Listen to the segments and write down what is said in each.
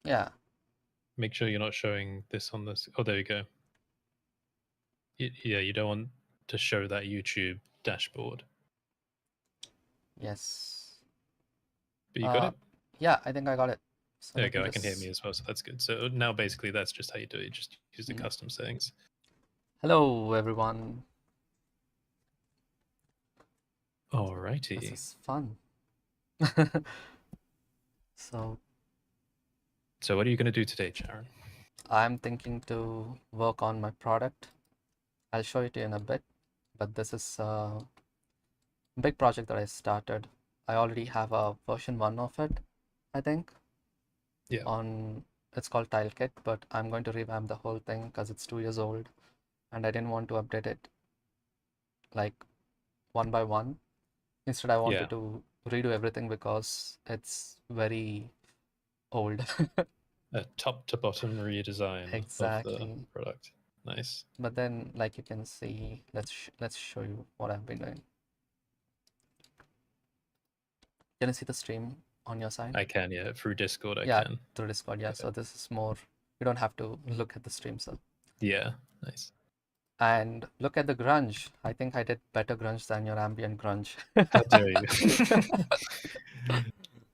Yeah. Make sure you're not showing this on this. Oh, there we go. Yeah, you don't want to show that YouTube dashboard. Yes. But you got Uh, it? yeah, I think I got it. So There you let me go. I can hear me just. as well, so that's good. So now basically that's just how you do it. You just use the Mhm. custom settings. Hello, everyone. This Alrighty. is fun. So So what are you going to do today, Sharon? I'm thinking to work on my product. I'll show it to you in a bit, but this is a big project that I started. I already have a version 1 of it, I think, Yeah. on it's called TileKit, but I'm going to revamp the whole thing because it's 2 years old and I didn't want to update it like one by one. Instead, I Yeah. wanted to redo everything because it's very old. A top to bottom redesign of the Exactly. product. Nice. But then, like you can see, let's show you what I've been doing. Can you see the stream on your side? I can, yeah. Through Discord, I Yeah, can. through Discord. Yeah. Okay. So this is more. You don't have to look at the stream, so. Yeah. Nice. And look at the grunge. I think I did better grunge than your ambient grunge. How dare you?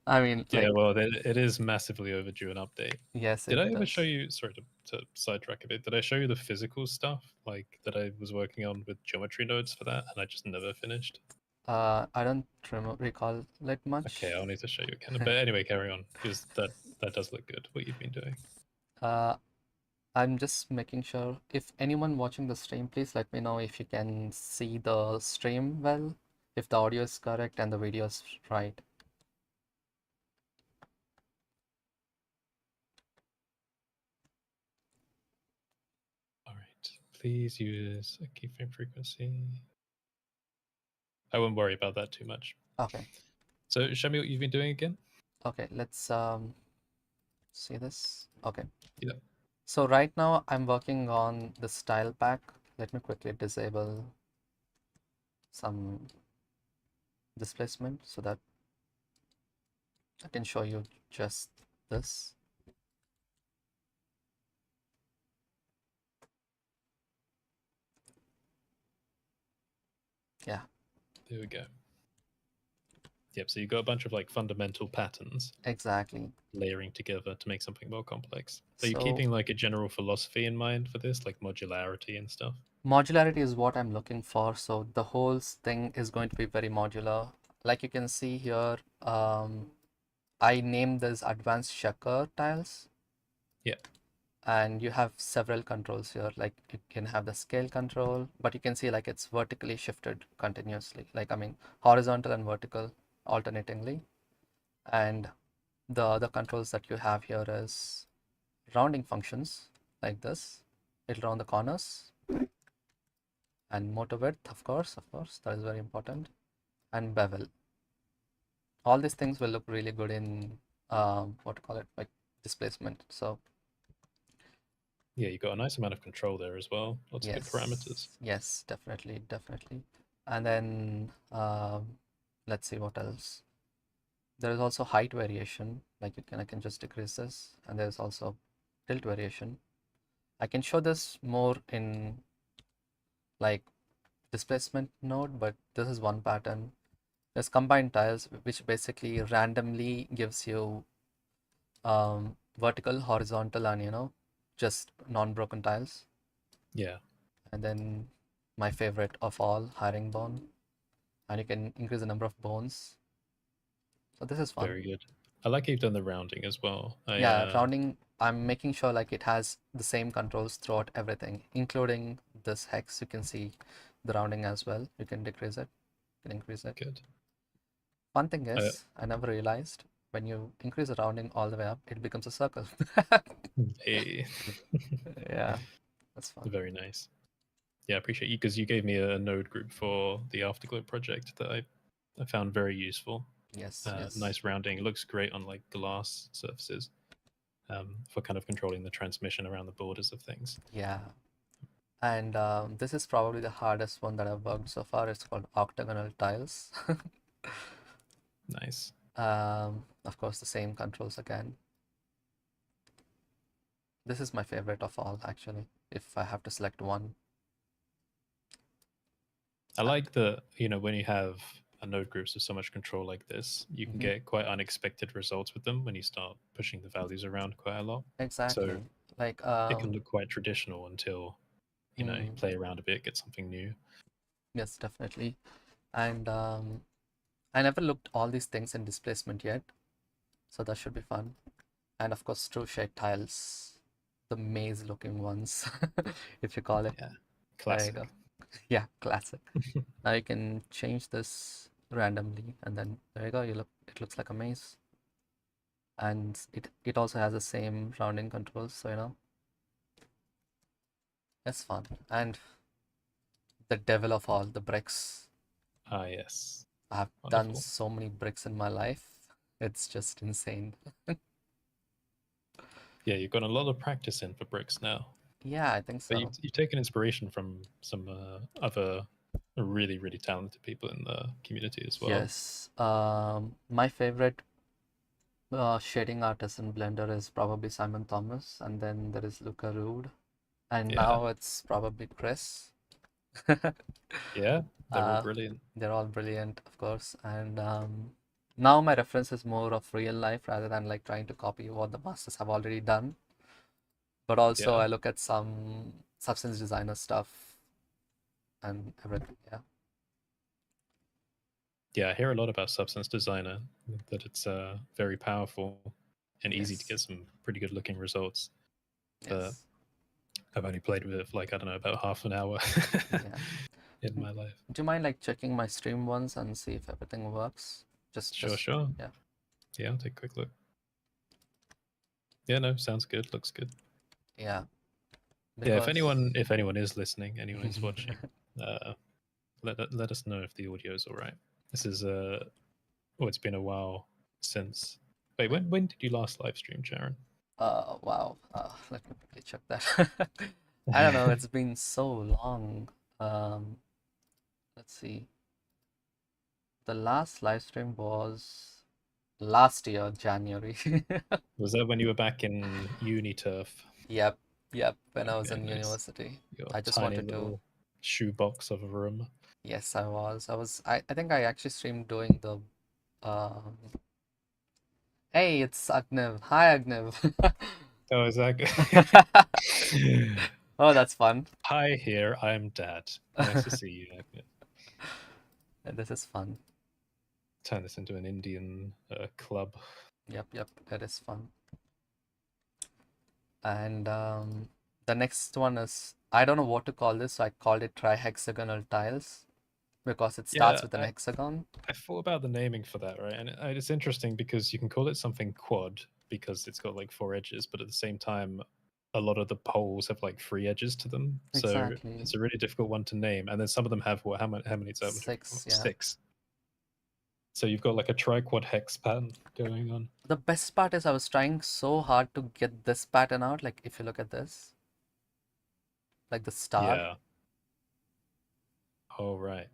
I mean, Yeah, like, well, it is massively overdue an update. yes, Did it I ever show does. you? Sorry to sidetrack a bit. Did I show you the physical stuff like that I was working on with geometry nodes for that, and I just never finished? I don't recall it Okay, much. I'll need to show you again. But anyway, carry on because that does look good. What you've been doing. Uh, I'm just making sure if anyone watching the stream, please let me know if you can see the stream well, if the audio is correct and the video is right. All right. Please use a keyframe frequency. I won't worry about that too much. Okay, So show me what you've been doing again. okay, let's see this. Okay, Yeah. so right now I'm working on the style pack. Let me quickly disable some displacement so that I can show you just this. Yeah, There we go. Yep. So you've got a bunch of like fundamental patterns exactly. layering together to make something more complex. Are you So keeping like a general philosophy in mind for this, like modularity and stuff? modularity is what I'm looking for. So the whole thing is going to be very modular. Like you can see here, I named this advanced checker tiles, Yeah. and you have several controls here. Like you can have the scale control, but you can see like it's vertically shifted continuously. Like I mean, horizontal and vertical alternatingly. And the other controls that you have here is rounding functions like this. It'll round the corners, and motor width, of course, that is very important, and bevel. All these things will look really good in what to call it, like displacement. So Yeah, you got a nice amount of control there as well. Lots of good parameters. yes, definitely, definitely. And then let's see what else. There is also height variation. Like I can just decrease this, and there's also tilt variation. I can show this more in like displacement node, but this is one pattern. There's combined tiles, which basically randomly gives you vertical, horizontal, and just non-broken tiles. Yeah, And then my favorite of all, herringbone, and you can increase the number of bones. So this is fun. very good. I like how you've done the rounding as well. Yeah, rounding, I'm making sure like it has the same controls throughout everything, including this hex. You can see the rounding as well. You can decrease it, you can increase it. Good. Fun thing I, is, I never realized when you increase the rounding all the way up, it becomes a circle. hey. Yeah, that's fun. Very nice. Yeah, I appreciate you because you gave me a node group for the Afterglow project that I found very useful. Yes, yes. Nice rounding. It looks great on like glass surfaces for kind of controlling the transmission around the borders of things. Yeah. And this is probably the hardest one that I've worked so far. It's called octagonal tiles. Nice. Of course, the same controls again. This is my favorite of all, actually, if I have to select one. I like that, when you have a node groups with so much control like this, you can Mhm. get quite unexpected results with them when you start pushing the values around quite a lot. So Exactly. Like, it can look quite traditional until, you mm, play around a bit, get something new. yes, definitely. And I never looked all these things in displacement yet, so that should be fun. And of course, true shade tiles, the maze-looking ones, if you call it. Yeah, There you go. classic. Yeah, classic. Now you can change this randomly, and then there you go. You look, it looks like a maze, and it also has the same rounding controls, so it's fun. And the devil of all, the bricks. Ah, yes. I've done Wonderful. so many bricks in my life. It's just insane. Yeah, you've got a lot of practice in for bricks now. Yeah, I think But you've, so. you've taken inspiration from some other really, really talented people in the community as well. Yes. My favorite shading artist in Blender is probably Simon Thomas, and then there is Luca Rude, and Yeah. now it's probably Chris. Yeah, they're all Uh, brilliant. they're all brilliant, of course, and now my reference is more of real life rather than like trying to copy what the masters have already done. But also, Yeah. I look at some substance designer stuff and everything. Yeah. Yeah, I hear a lot about Substance Designer, that it's very powerful and easy to Yes. get some pretty good looking results. But Yes. I've only played with it for like, I don't know, about half an hour Yeah. in my life. Do you mind like checking my stream once and see if everything works? Sure, Just sure. yeah, Yeah, I'll take a quick look. Yeah, no, sounds good. Looks good. yeah. Yeah, if Because anyone if anyone is listening, anyone is watching, uh, let us know if the audio is all right. This is oh, it's been a while since. Wait, when did you last live stream, Sharon? wow. Let me quickly check that. I don't know. It's been so long. Um, let's see. The last live stream was last year, January. Was that when you were back in Uniturf? Yep, yep. When I was Okay, in nice. university, Your I just tiny wanted to. little shoebox of a room. Yes, I was. I think I actually streamed doing the. Um, hey, it's Agnev. Hi, Agnev. Oh, is that good? Oh, that's fun. Hi, here. I'm Dad. Nice to see you. Agnes. This is fun. Turn this into an Indian club. Yep, yep. It is fun. And the next one is I don't know what to call this, so I called it trihexagonal tiles because it starts Yeah, with an hexagon. I thought about the naming for that, right? And it's interesting because you can call it something quad because it's got like four edges, but at the same time, a lot of the poles have like three edges to them. So Exactly. it's a really difficult one to name. And then some of them have what? How many is that? Six, yeah. Six. So you've got like a triquad hex pattern going on. The best part is I was trying so hard to get this pattern out. Like if you look at this, like the star. Yeah. Oh, right.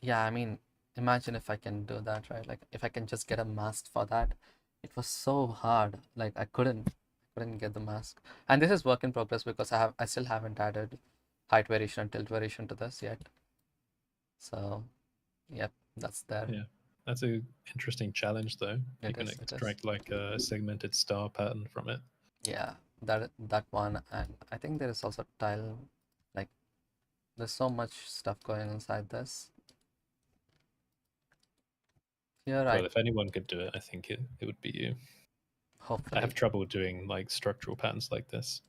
Yeah, I mean, imagine if I can do that, right? Like if I can just get a mask for that. It was so hard. Like I couldn't get the mask. And this is work in progress because I still haven't added height variation and tilt variation to this yet. So, yep, that's there. Yeah. That's a interesting challenge though. If you It can is, it is. extract like a segmented star pattern from it. Yeah, that one. And I think there is also tile, like there's so much stuff going inside this. Here Well, I if anyone could do it, I think it would be you. I have hopefully, trouble doing like structural patterns like this.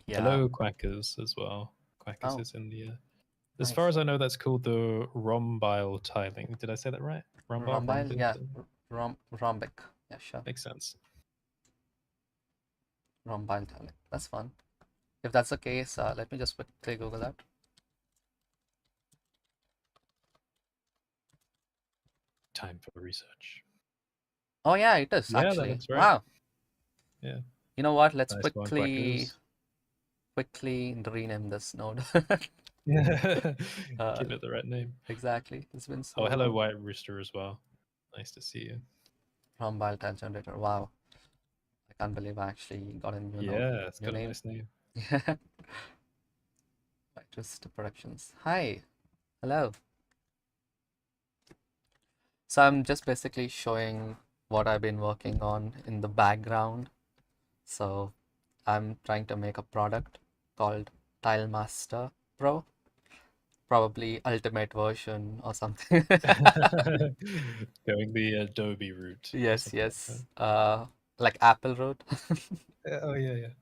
yeah. Hello, Quackers as well. Quackers Oh, is in the. As far nice. as I know, that's called the rhombile tiling. Did I say that right? Rhombile, Rhombile, rhombin. yeah, rhombic. Yeah, sure. Makes sense. Rhombile tiling. That's fun. If that's the case, let me just quickly Google that. Time for research. Oh yeah, it is Yeah, that actually. looks right. Wow. Yeah, You know what? Let's nice one, Quackers. quickly rename this node. Yeah, uh, give it the right name. exactly. It's been so Oh, hello, long. White Rooster as well. Nice to see you. Rhombile tile generator. Wow. Can't believe I actually got a new note, Yeah, it's new got a name. nice name. Just Productions. Hi, hello. So I'm just basically showing what I've been working on in the background. So I'm trying to make a product called Tilemaster Pro, probably ultimate version or something. Going the Adobe route or Yes, something like that. yes. Like Apple wrote. Oh yeah, yeah.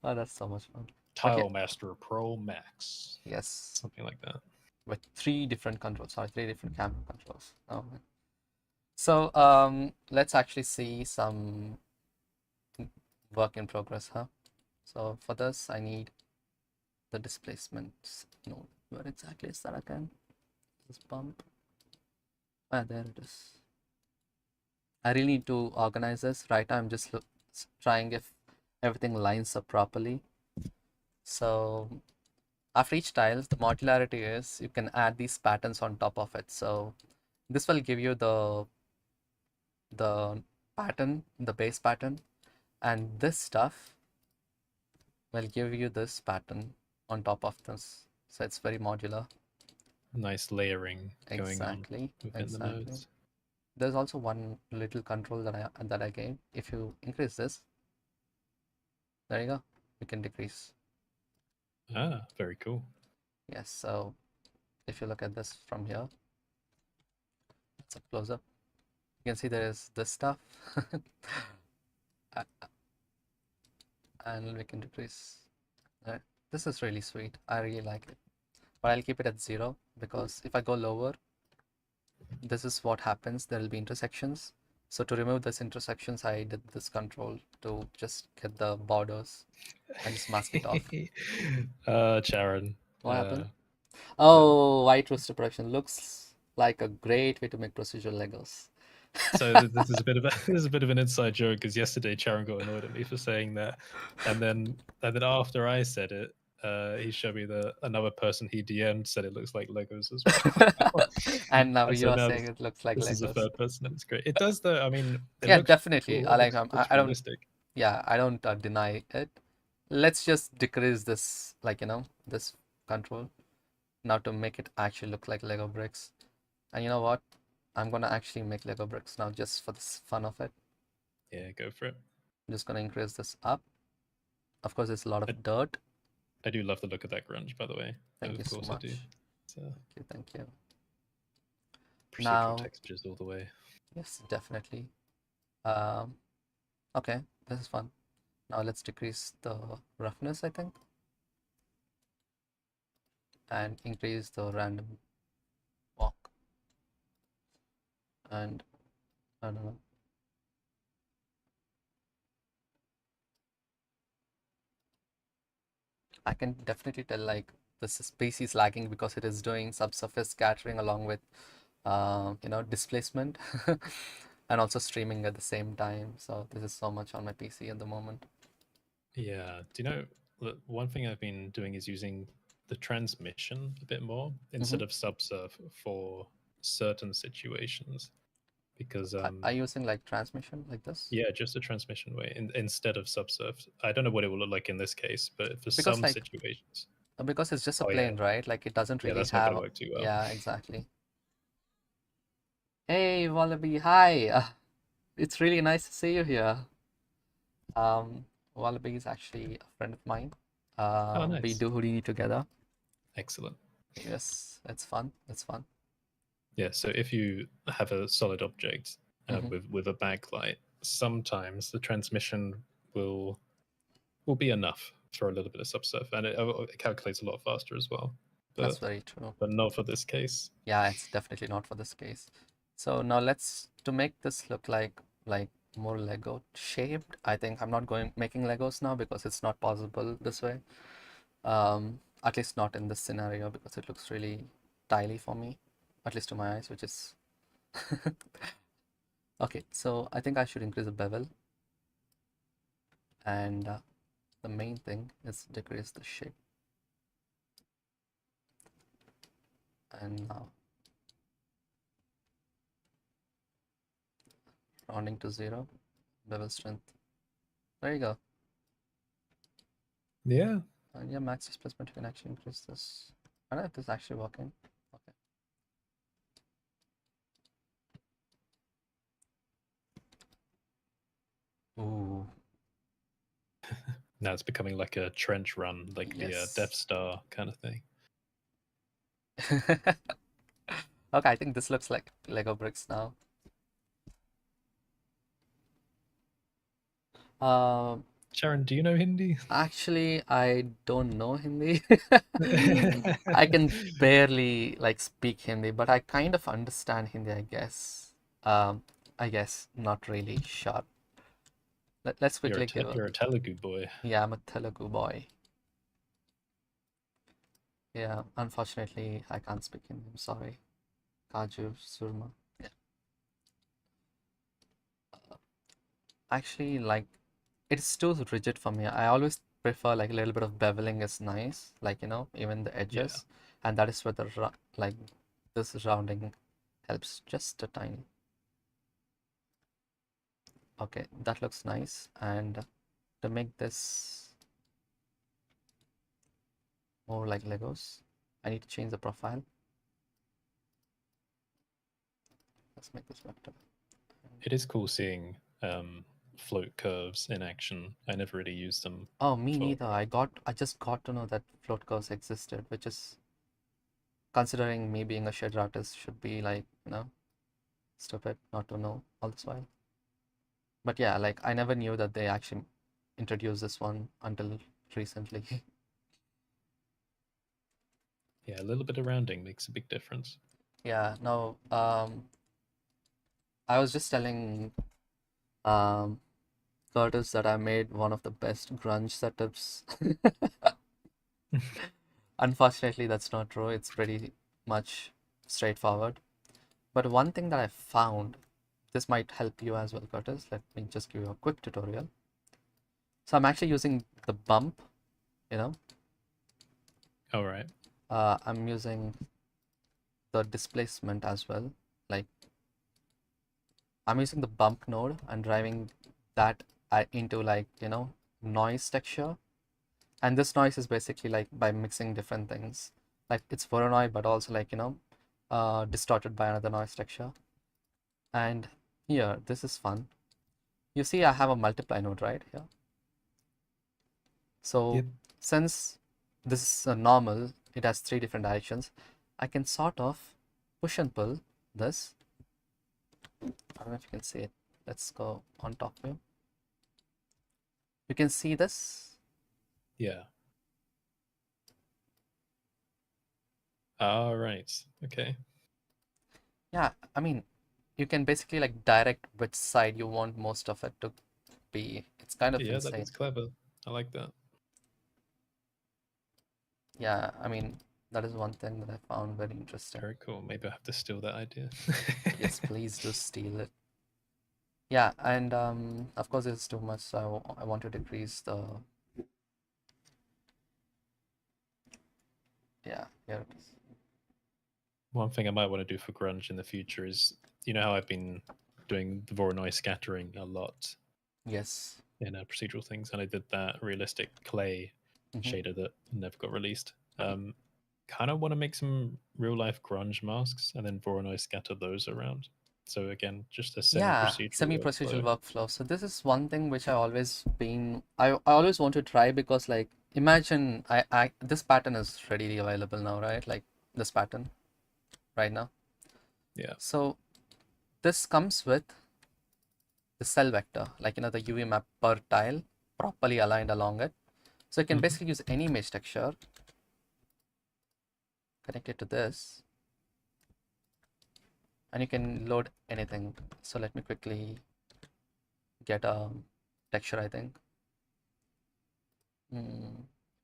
Oh, that's so much fun. But yeah, Tilemaster Pro Max, yes, something like that. with three different controls, sorry, three different camera controls. Oh, man. So let's actually see some work in progress, huh? So for this, I need the displacement node. Where exactly is that again? This bump. Ah, there it is. I really need to organize this. Right now, I'm just trying if everything lines up properly. So after each tile, the modularity is you can add these patterns on top of it. So this will give you the pattern, the base pattern, and this stuff will give you this pattern on top of this. So it's very modular. Nice layering going on Exactly, within the exactly. nodes. There's also one little control that I gave. If you increase this, there you go. We can decrease. Ah, very cool. Yes. So if you look at this from here, it's a close up. You can see there is this stuff, and we can decrease. This is really sweet. I really like it. But I'll keep it at 0 because if I go lower, this is what happens. There will be intersections. So to remove this intersections, I did this control to just get the borders and just mask it off. Charon. What happened? That Oh, white rooster production looks like a great way to make procedural Legos. So this is a bit of a this is a bit of an inside joke because yesterday Charon got annoyed at me for saying that, and then after I said it, he showed me the another person he DM'd said it looks like Legos as well. And now And you so are now saying it looks like this is the Legos. third person, and it's great. It does though. I mean, it Yeah, looks definitely. cool. I It like. looks I don't. realistic. Yeah, I don't deny it. Let's just decrease this, like this control now to make it actually look like Lego bricks. And you know what? I'm gonna actually make Lego bricks now just for the fun of it. Yeah, go for it. I'm just gonna increase this up. Of course, there's a lot I, of dirt. I do love the look of that grunge, by the way. Thank you Of so course I do. much. So Thank you, thank you. procedural Now, textures all the way. yes, definitely. Um, okay, this is fun. Now let's decrease the roughness, I think, and increase the random walk. And I don't know. I can definitely tell like this space is lagging because it is doing subsurface scattering along with displacement and also streaming at the same time. So this is so much on my PC at the moment. Yeah. Do you know, one thing I've been doing is using the transmission a bit more Mm-hmm. instead of subsurf for certain situations because Are you using like transmission like this? yeah, just a transmission way instead of subsurf. I don't know what it will look like in this case, but for Because some like situations. because it's just a Oh yeah, plane, right? Like it doesn't yeah, really that's not going to have. work too well. Yeah, exactly. Hey, Wallaby, hi. It's really nice to see you here. Wallaby is actually a friend of mine. Oh, We nice, do Houdini together. excellent. Yes, it's fun. It's fun. Yeah, so if you have a solid object Hmm. with a backlight, sometimes the transmission will will be enough for a little bit of subsurf, and it calculates a lot faster as well. That's But very true. but not for this case. Yeah, it's definitely not for this case. So now let's to make this look like more Lego shaped. I think I'm not going making Legos now because it's not possible this way. At least not in this scenario because it looks really tiny for me, at least to my eyes, which is okay. So I think I should increase the bevel, and the main thing is decrease the shape. And now rounding to 0, bevel strength There you go. Yeah. And yeah, max displacement, you can actually increase this. I don't know if this is actually working. Okay. Ooh, Now it's becoming like a trench run, like the Death yes. Star kind of thing. Okay, I think this looks like Lego bricks now. Um, Sharon, do you know Hindi? Actually, I don't know Hindi. I can barely like speak Hindi, but I kind of understand Hindi, I guess. Um, I guess not really sure. Let's You're a quickly give a, you're a Telugu boy. yeah, I'm a Telugu boy. Yeah, unfortunately, I can't speak Hindi. I'm sorry. Kaju, Surma. Yeah. Actually, like, it's too rigid for me. I always prefer like a little bit of beveling is nice, like, even the Yeah. edges. And that is where like, this rounding helps just a tiny. Okay, that looks nice. And to make this more like Legos, I need to change the profile. Let's make this vector. It is cool seeing float curves in action. I never really used them Oh, me for. neither. I just got to know that float curves existed, which is, considering me being a shader artist, should be like, stupid not to know all this while. But yeah, like I never knew that they actually introduced this one until recently. Yeah, a little bit of rounding makes a big difference. Yeah, no, I was just telling um Curtis that I made one of the best grunge setups. Unfortunately, that's not true. It's pretty much straightforward. But one thing that I found, this might help you as well, Curtis. Let me just give you a quick tutorial. So I'm actually using the bump, you know. All right. I'm using the displacement as well. Like I'm using the bump node and driving that into like, noise texture. And this noise is basically like by mixing different things. Like it's Voronoi, but also like, distorted by another noise texture. And here, this is fun. You see, I have a multiply node right here. So Yep. since this is a normal, it has three different directions. I can sort of push and pull this. I don't know if you can see it. Let's go on top view. You can see this. Yeah. All right. Okay. Yeah, I mean, you can basically like direct which side you want most of it to be. It's kind of Yeah, that insane. is clever. I like that. Yeah, I mean, that is one thing that I found very interesting. Very cool. Maybe I have to steal that idea. Yes, please do steal it. Yeah, and of course it's too much, so I want to decrease the, yeah, here it is. One thing I might want to do for grunge in the future is, you know how I've been doing the Voronoi scattering a lot Yes. in procedural things, and I did that realistic clay Hmm. shader that never got released. Kind of want to make some real life grunge masks and then Voronoi scatter those around. So again, just a Yeah, semi-procedural semi-procedural workflow. workflow. So this is one thing which I always want to try because like imagine I this pattern is readily available now, right? Like this pattern right now. Yeah. So this comes with the cell vector, like the UV map per tile properly aligned along it. So you can Mm-hmm. basically use any image texture, connect it to this, and you can load anything. So let me quickly get a texture, I think.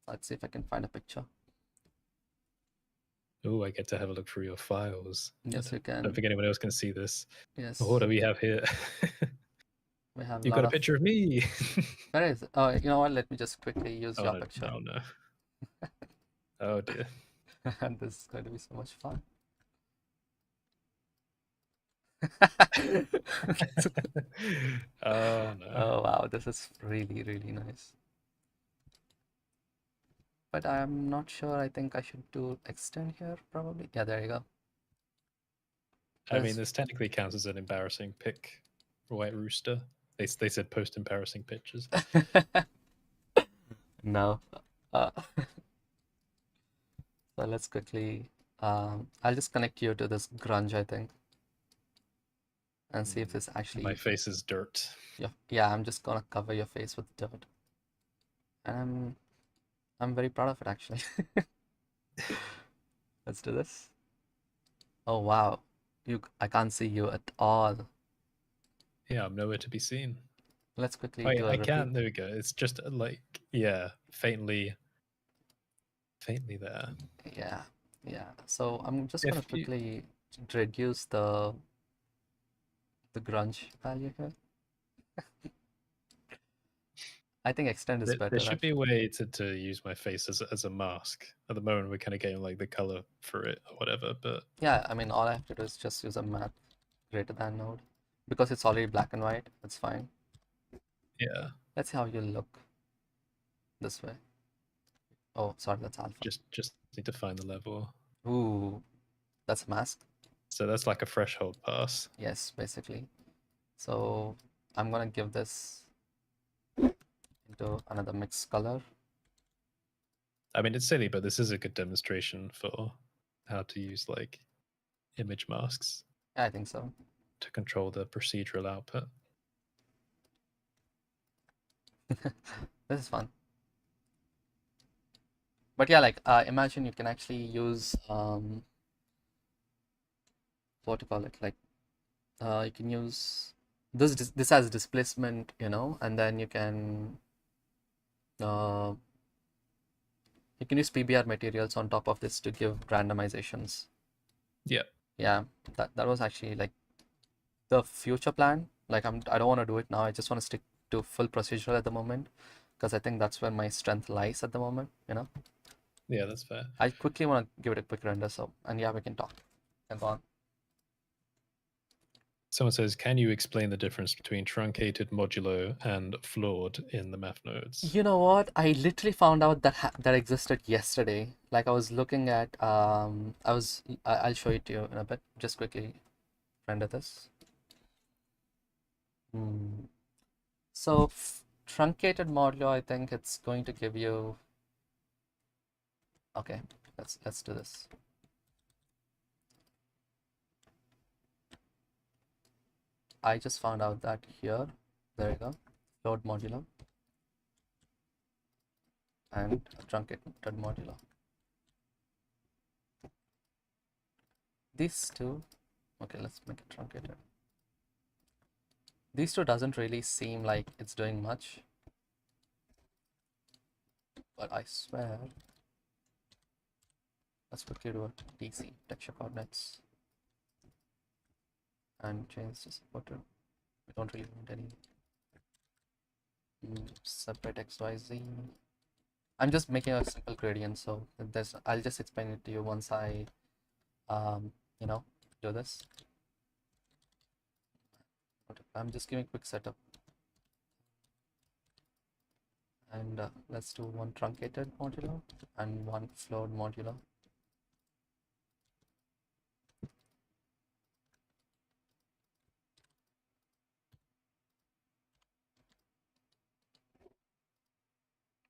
Let's see if I can find a picture. Oh, I get to have a look through your files. Yes, you Don't can. think anyone else can see this. What Yes, do we have here? we have a You lot got a of. picture of me. Where is it? Oh, you know what? Let me just quickly use Oh your no, picture. no, no. Oh dear. And this is going to be so much fun. Oh no. Oh wow, this is really, really nice. But I'm not sure. I think I should do extend here, probably. Yeah, there you go. I mean, There's this technically counts as an embarrassing pick, White Rooster. They said post embarrassing pictures. no. Uh, so let's quickly. I'll just connect you to this grunge, I think, and see if this My actually. face is dirt. Yeah, I'm just gonna cover your face with dirt, and I'm very proud of it actually. Let's do this. Oh wow, I can't see you at all. Yeah, I'm nowhere to be seen. Let's quickly Wait, do a I repeat. can. There we go. It's just like, yeah, faintly there. Yeah, yeah. So I'm just gonna If you, quickly reduce the grunge value here. I think extend is there better should be a actually. way to use my face as a mask. At the moment, we're kind of getting like the color for it or whatever. But Yeah, I mean all I have to do is just use a math greater than node because it's already black and white. It's fine. yeah, Let's see how you look this way. Oh, sorry, that's alpha. just need to find the level. Ooh, that's a mask. So that's like a threshold pass. Yes, basically. So I'm gonna give this into another mixed color. I mean, it's silly, but this is a good demonstration for how to use like image masks Yeah, I think so. to control the procedural output. This is fun. But yeah, like imagine you can actually use what to call it, like you can use this as displacement, and then uh, you can use PBR materials on top of this to give randomizations. Yeah, Yeah, that was actually like the future plan. Like I don't want to do it now. I just want to stick to full procedural at the moment because I think that's where my strength lies at the moment. yeah, that's fair. I quickly want to give it a quick render, so and yeah, we can talk. And go on. Someone says, "Can you explain the difference between truncated modulo and floored in the math nodes?" You know what? I literally found out that existed yesterday. Like I was looking at I'll show it to you in a bit. Just quickly render this. Hmm. So truncated modulo, I think it's going to give you. Okay, let's do this. I just found out that here, there you go, load modulo and truncated modulo. These two, okay, let's make it truncated. These two doesn't really seem like it's doing much, but I swear, let's quickly do a DC texture coordinates and change the supporter. We don't really want any separate XYZ. I'm just making a simple gradient, so I'll just explain it to you once I um, you know, do this. I'm just giving a quick setup. And let's do one truncated modulo and one flowed modulo.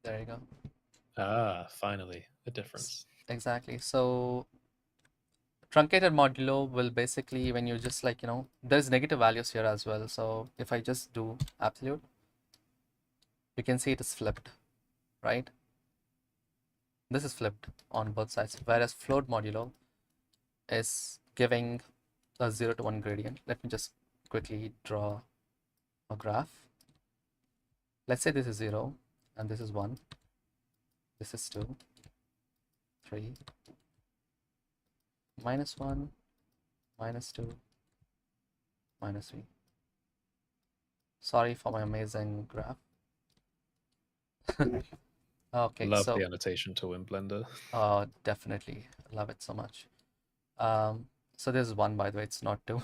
There you go. Ah, finally, a difference. Exactly. So truncated modulo will basically, when you just like, there's negative values here as well. So if I just do absolute, you can see it is flipped, right? This is flipped on both sides, whereas flowed modulo is giving a 0 to 1 gradient. Let me just quickly draw a graph. Let's say this is 0 and this is 1. This is 2, 3, -1, -2, -3. Sorry for my amazing graph. Okay, Love so the annotation tool in Blender. definitely love it so much. So there's 1, by the way, it's not 2.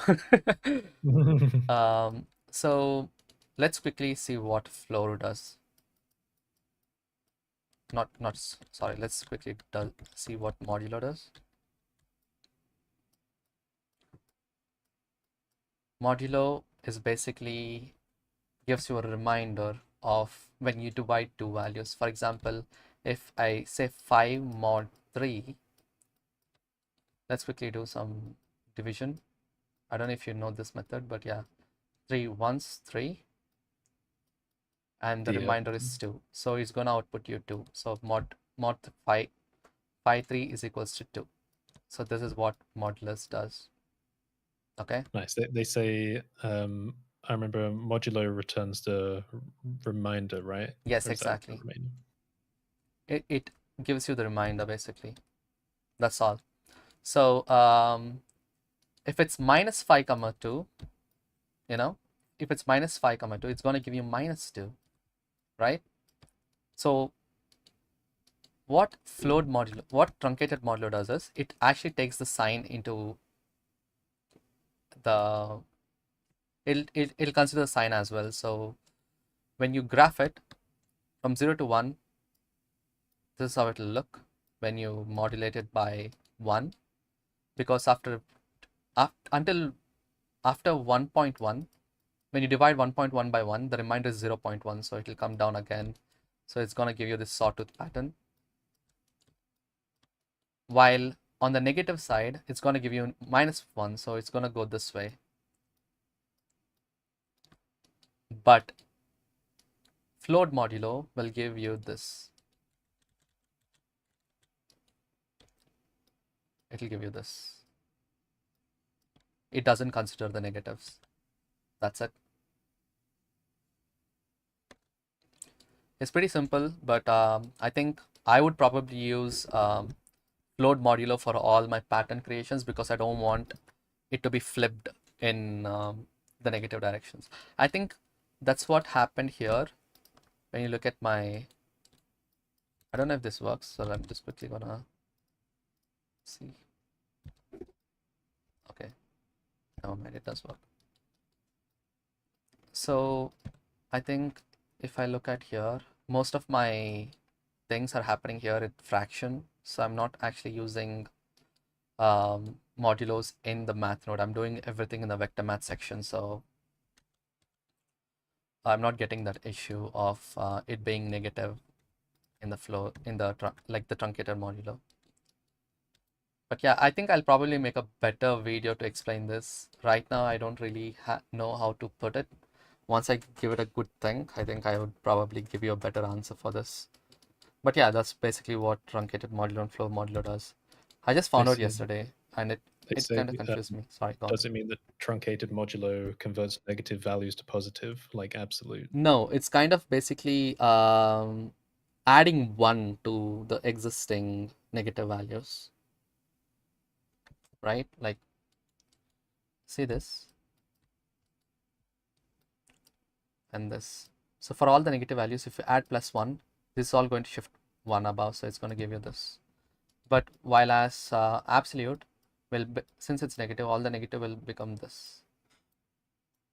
So let's quickly see what flow does. Sorry, let's quickly see what modular does. Modulo is basically gives you a reminder of when you divide two values. For example, if I say 5 mod 3, let's quickly do some division. I don't know if you know this method, but yeah, 3 ones 3, and the Yeah. remainder is 2. So it's gonna output you 2. So mod 5 3 is equals to 2. So this is what modulus does. Okay. Nice. They say I remember modulo returns the reminder, right? Yes, Or is that the exactly. remainder? It gives you the reminder basically. That's all. So if it's minus 5 comma 2, you know, if it's minus 5 comma 2, it's going to give you minus 2, right? So what truncated modulo does is it actually takes the sign into the, it'll consider the sign as well. So when you graph it from 0 to 1, this is how it will look when you modulate it by 1, because until after 1.1, when you divide 1.1 by 1, the remainder is 0.1, so it will come down again. So it's going to give you this sawtooth pattern. While on the negative side, it's going to give you minus 1, so it's going to go this way. But float modulo will give you this. It will give you this. It doesn't consider the negatives. That's it. It's pretty simple, but I think I would probably use float modulo for all my pattern creations because I don't want it to be flipped in the negative directions. I think that's what happened here. When you look at my, I don't know if this works, so I'm just quickly gonna see. Okay, never mind, it does work. So I think if I look at here, most of my things are happening here in fraction. So I'm not actually using modulos in the math node. I'm doing everything in the vector math section. So I'm not getting that issue of it being negative in the flow, in the like the truncated modulo. But yeah, I think I'll probably make a better video to explain this. Right now, I don't really know how to put it. Once I give it a good think, I think I would probably give you a better answer for this. But yeah, that's basically what truncated modulo and flow modulo does. I just They found out say yesterday, and they it say kind of confused me. Sorry, go on. does it mean that truncated modulo converts negative values to positive, like absolute? No, it's kind of basically adding 1 to the existing negative values, right? Like, see this and this. So for all the negative values, if you add +1, this is all going to shift 1 above, so it's going to give you this. But while as absolute, since it's negative, all the negative will become this.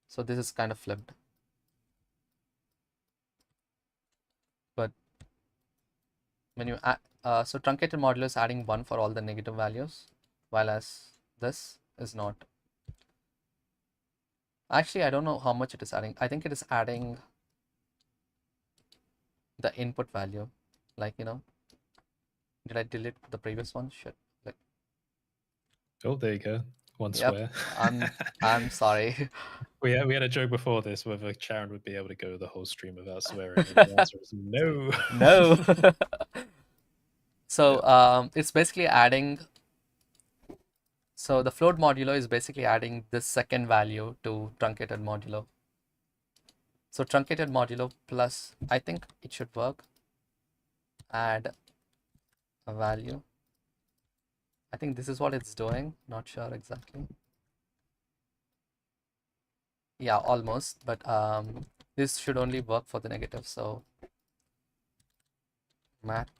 So this is kind of flipped. But when you add, so truncated modulo is adding 1 for all the negative values, while as this is not. Actually, I don't know how much it is adding. I think it is adding the input value. Like, did I delete the previous one? Shit. Like, Oh, there you go. One yep. swear. I'm sorry. We had a joke before this whether Sharon would be able to go the whole stream without swearing, and the answer is no. No. So Yeah. it's basically adding. So the float modulo is basically adding this second value to truncated modulo. So truncated modulo plus, I think it should work. Add a value. I think this is what it's doing. Not sure exactly. Yeah, almost. But this should only work for the negative. So math.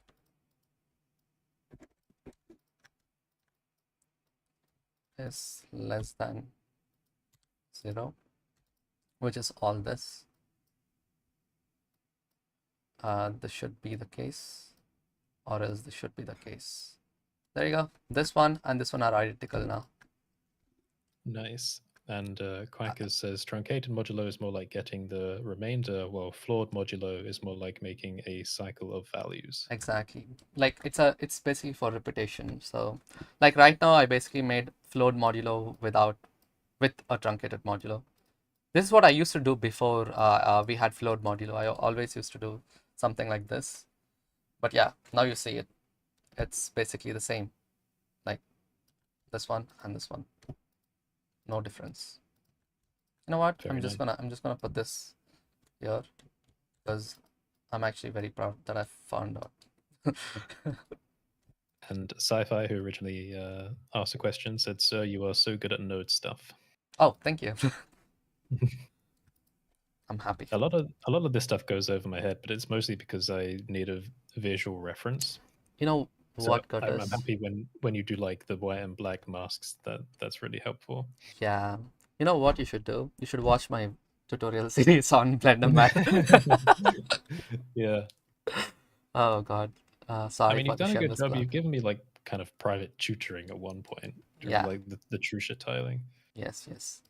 is less than 0, which is all this. This should be the case, or else this should be the case. There you go. This one and this one are identical now. Nice. And Quackers says truncated modulo is more like getting the remainder, while flawed modulo is more like making a cycle of values. Exactly. Like it's basically for repetition. So like right now I basically made flowed modulo with a truncated modulo. This is what I used to do before we had flowed modulo. I always used to do something like this. But yeah, now you see it. It's basically the same. Like this one and this one. No difference. You know what? Very nice. I'm just gonna put this here because I'm actually very proud that I found out. And Sci-Fi, who originally asked the question, said, "Sir, you are so good at node stuff." Oh, thank you. I'm happy. A lot of this stuff goes over my head, but it's mostly because I need a visual reference. You know So what, I'm Curtis? happy when you do like the white and black masks. That's really helpful. Yeah. You know what you should do? You should watch my tutorial series on Blender Math. Yeah. Oh God. I Sorry mean, for you've the done a good shameless job. plug. You've given me like kind of private tutoring at one point during Yeah. like the true shit tiling. Yes, yes.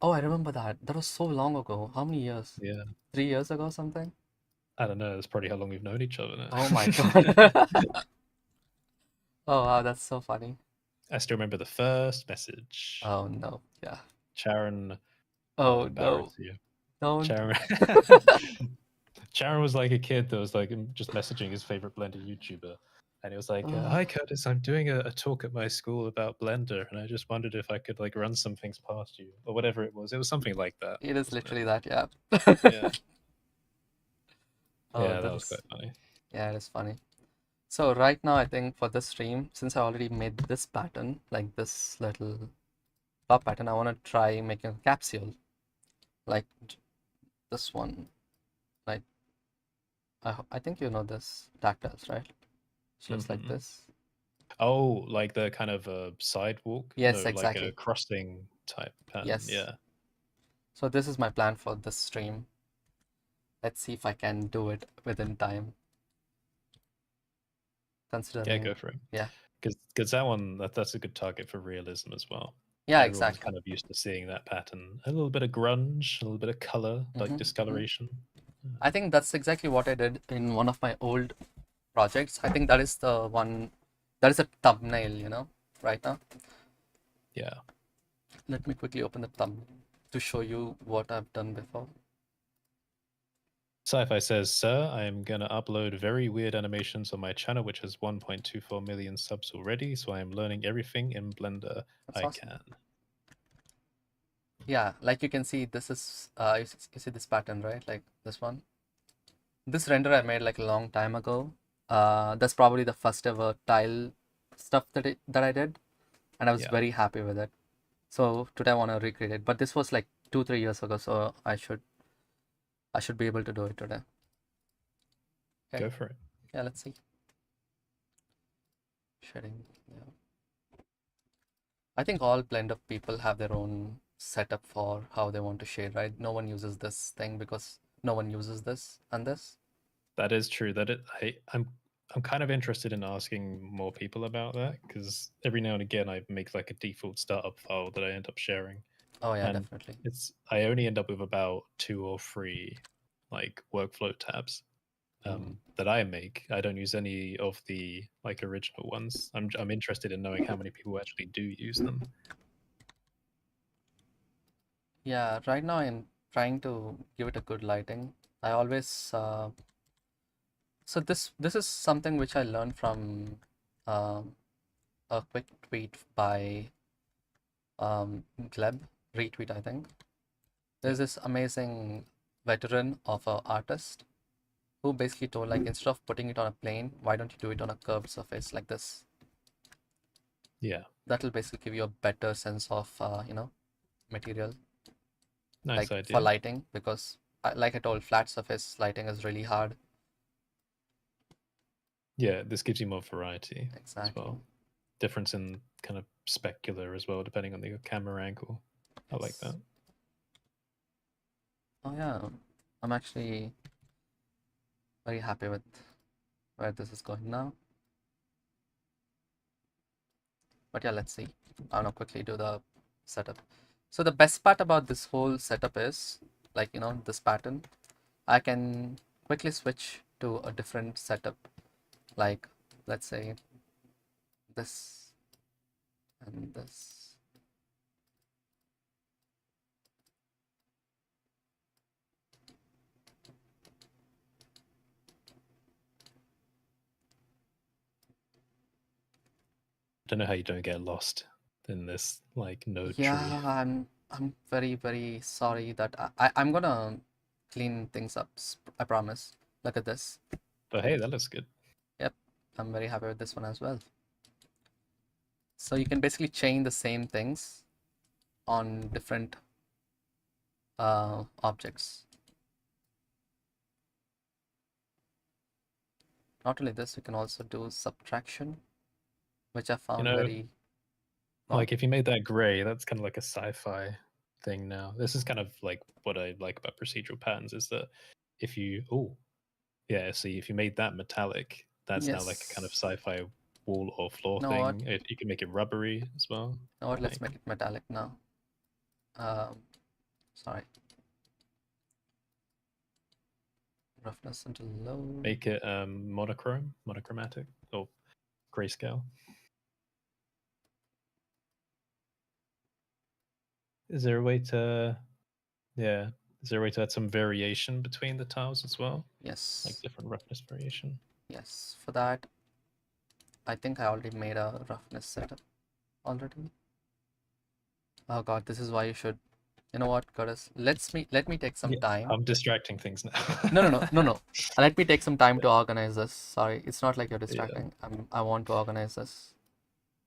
Oh, I remember that. That was so long ago. How many years? Yeah. 3 years ago, something? I don't know. That's probably how long we've known each other Oh my now. God. Oh wow, that's so funny. I still remember the first message. Oh no. Yeah. Sharon, I'll Oh no. embarrass you. Don't. Sharon. Sharon was like a kid that was like just messaging his favorite Blender YouTuber. And he was like, "Hi, Curtis, I'm doing a talk at my school about Blender, and I just wondered if I could like run some things past you, or whatever it was. It was something like that, It is wasn't it?" literally that, yeah. Yeah, Oh, yeah, that that was quite is, funny. yeah, it is funny. So right now, I think for this stream, since I already made this pattern, like this little top pattern, I want to try making a capsule, like this one. Like, I think you know this tactiles, right? It looks like Hmm. this. Oh, like the kind of sidewalk? Yes, No, like a exactly. crossing type pattern. Yes. Yeah, So this is my plan for this stream. Let's see if I can do it within time, yeah, go considering, for it. yeah. Because that one that's a good target for realism as well. Yeah, Everyone's exactly. kind of used to seeing that pattern. A little bit of grunge, a little bit of color, like Hmm. discoloration. I think that's exactly what I did in one of my old projects. I think that is the one, that is a thumbnail, right now. Yeah. Let me quickly open the thumbnail to show you what I've done before. Sci-Fi says, "Sir, I am gonna upload very weird animations on my channel, which has 1.24 million subs already. So I am learning everything in Blender That's I awesome. can." Yeah, like you can see, this is, you see this pattern, right? Like this one. This render I made like a long time ago. That's probably the first ever tile stuff that I did, and I was Yeah, very happy with it. So today I want to recreate it, but this was like 2-3 years ago, so I should be able to do it today. Okay, go for it. yeah, let's see. Shading. Yeah. I think all Blender people have their own setup for how they want to shade, right? No one uses this thing because no one uses this and this. That is true. I'm kind of interested in asking more people about that because every now and again I make like a default startup file that I end up sharing, Oh yeah, and definitely. I only end up with about 2 or 3 like workflow tabs Mm. that I make. I don't use any of the like original ones. I'm interested in knowing how many people actually do use them. Yeah, right now I'm trying to give it a good lighting. I always so this is something which I learned from um, a quick tweet by Gleb, retweet I think. Yeah, There's this amazing veteran of a artist who basically told like instead of putting it on a plane, why don't you do it on a curved surface like this? yeah, That'll basically give you a better sense of material, nice like for idea. lighting, because like I told, flat surface lighting is really hard. Yeah, this gives you more variety as Exactly. well. Difference in kind of specular as well, depending on the camera angle. I like Yes. that. Oh yeah, I'm actually very happy with where this is going now. But yeah, let's see. I'm gonna quickly do the setup. So the best part about this whole setup is, like, this pattern, I can quickly switch to a different setup. Like, let's say this and this. I don't know how you don't get lost in this like node tree. Yeah, I'm very, very sorry that I'm gonna clean things up. I promise. Look at this. But hey, that looks good. Yep, I'm very happy with this one as well. So you can basically chain the same things on different objects. Not only this, you can also do subtraction, which I You found know, very fun. like if you made that gray, that's kind of like a sci-fi thing now. This is kind of like what I like about procedural patterns is that if you yeah, see if you made that metallic, that's now like a kind of Yes. sci-fi wall or floor You know what? thing. You can make it rubbery as well. You know what? Let's Like make it metallic now. Um, Sorry. Roughness until low. make it monochromatic or grayscale. Is there a way to yeah? Is there a way to add some variation between the tiles as well? Like Yes. different roughness variation? Yes. For that, I think I already made a roughness setup already. Oh God, this is why you should. You know what, Curtis? Let me take some Yeah, time. I'm distracting things now. No, no, no, no, no. Let me take some time to organize this. Sorry, it's not like you're Yeah, distracting. I want to organize this.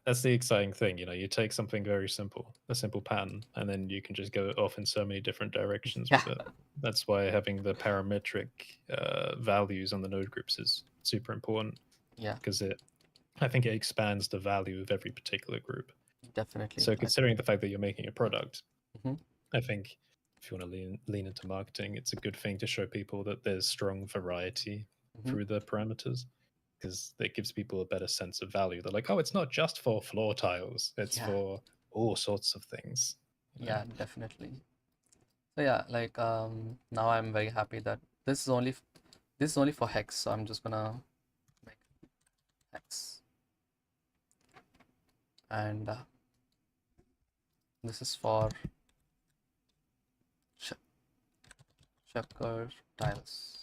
that's the exciting thing. You know, you take something very simple, a simple pattern, and then you can just go off in so many different directions Yeah, with it. That's why having the parametric values on the node groups is super important yeah, because I think it expands the value of every particular group. definitely. So considering the fact that you're making a product, Hmm. I think if you want to lean into marketing, it's a good thing to show people that there's strong variety Hmm. through the parameters because it gives people a better sense of value. They're like, oh, it's not just for floor tiles; it's Yeah, for all sorts of things. You know? yeah, definitely. So yeah, like now I'm very happy that this is only for hex. So I'm just gonna make hex, and this is for ch checker tiles.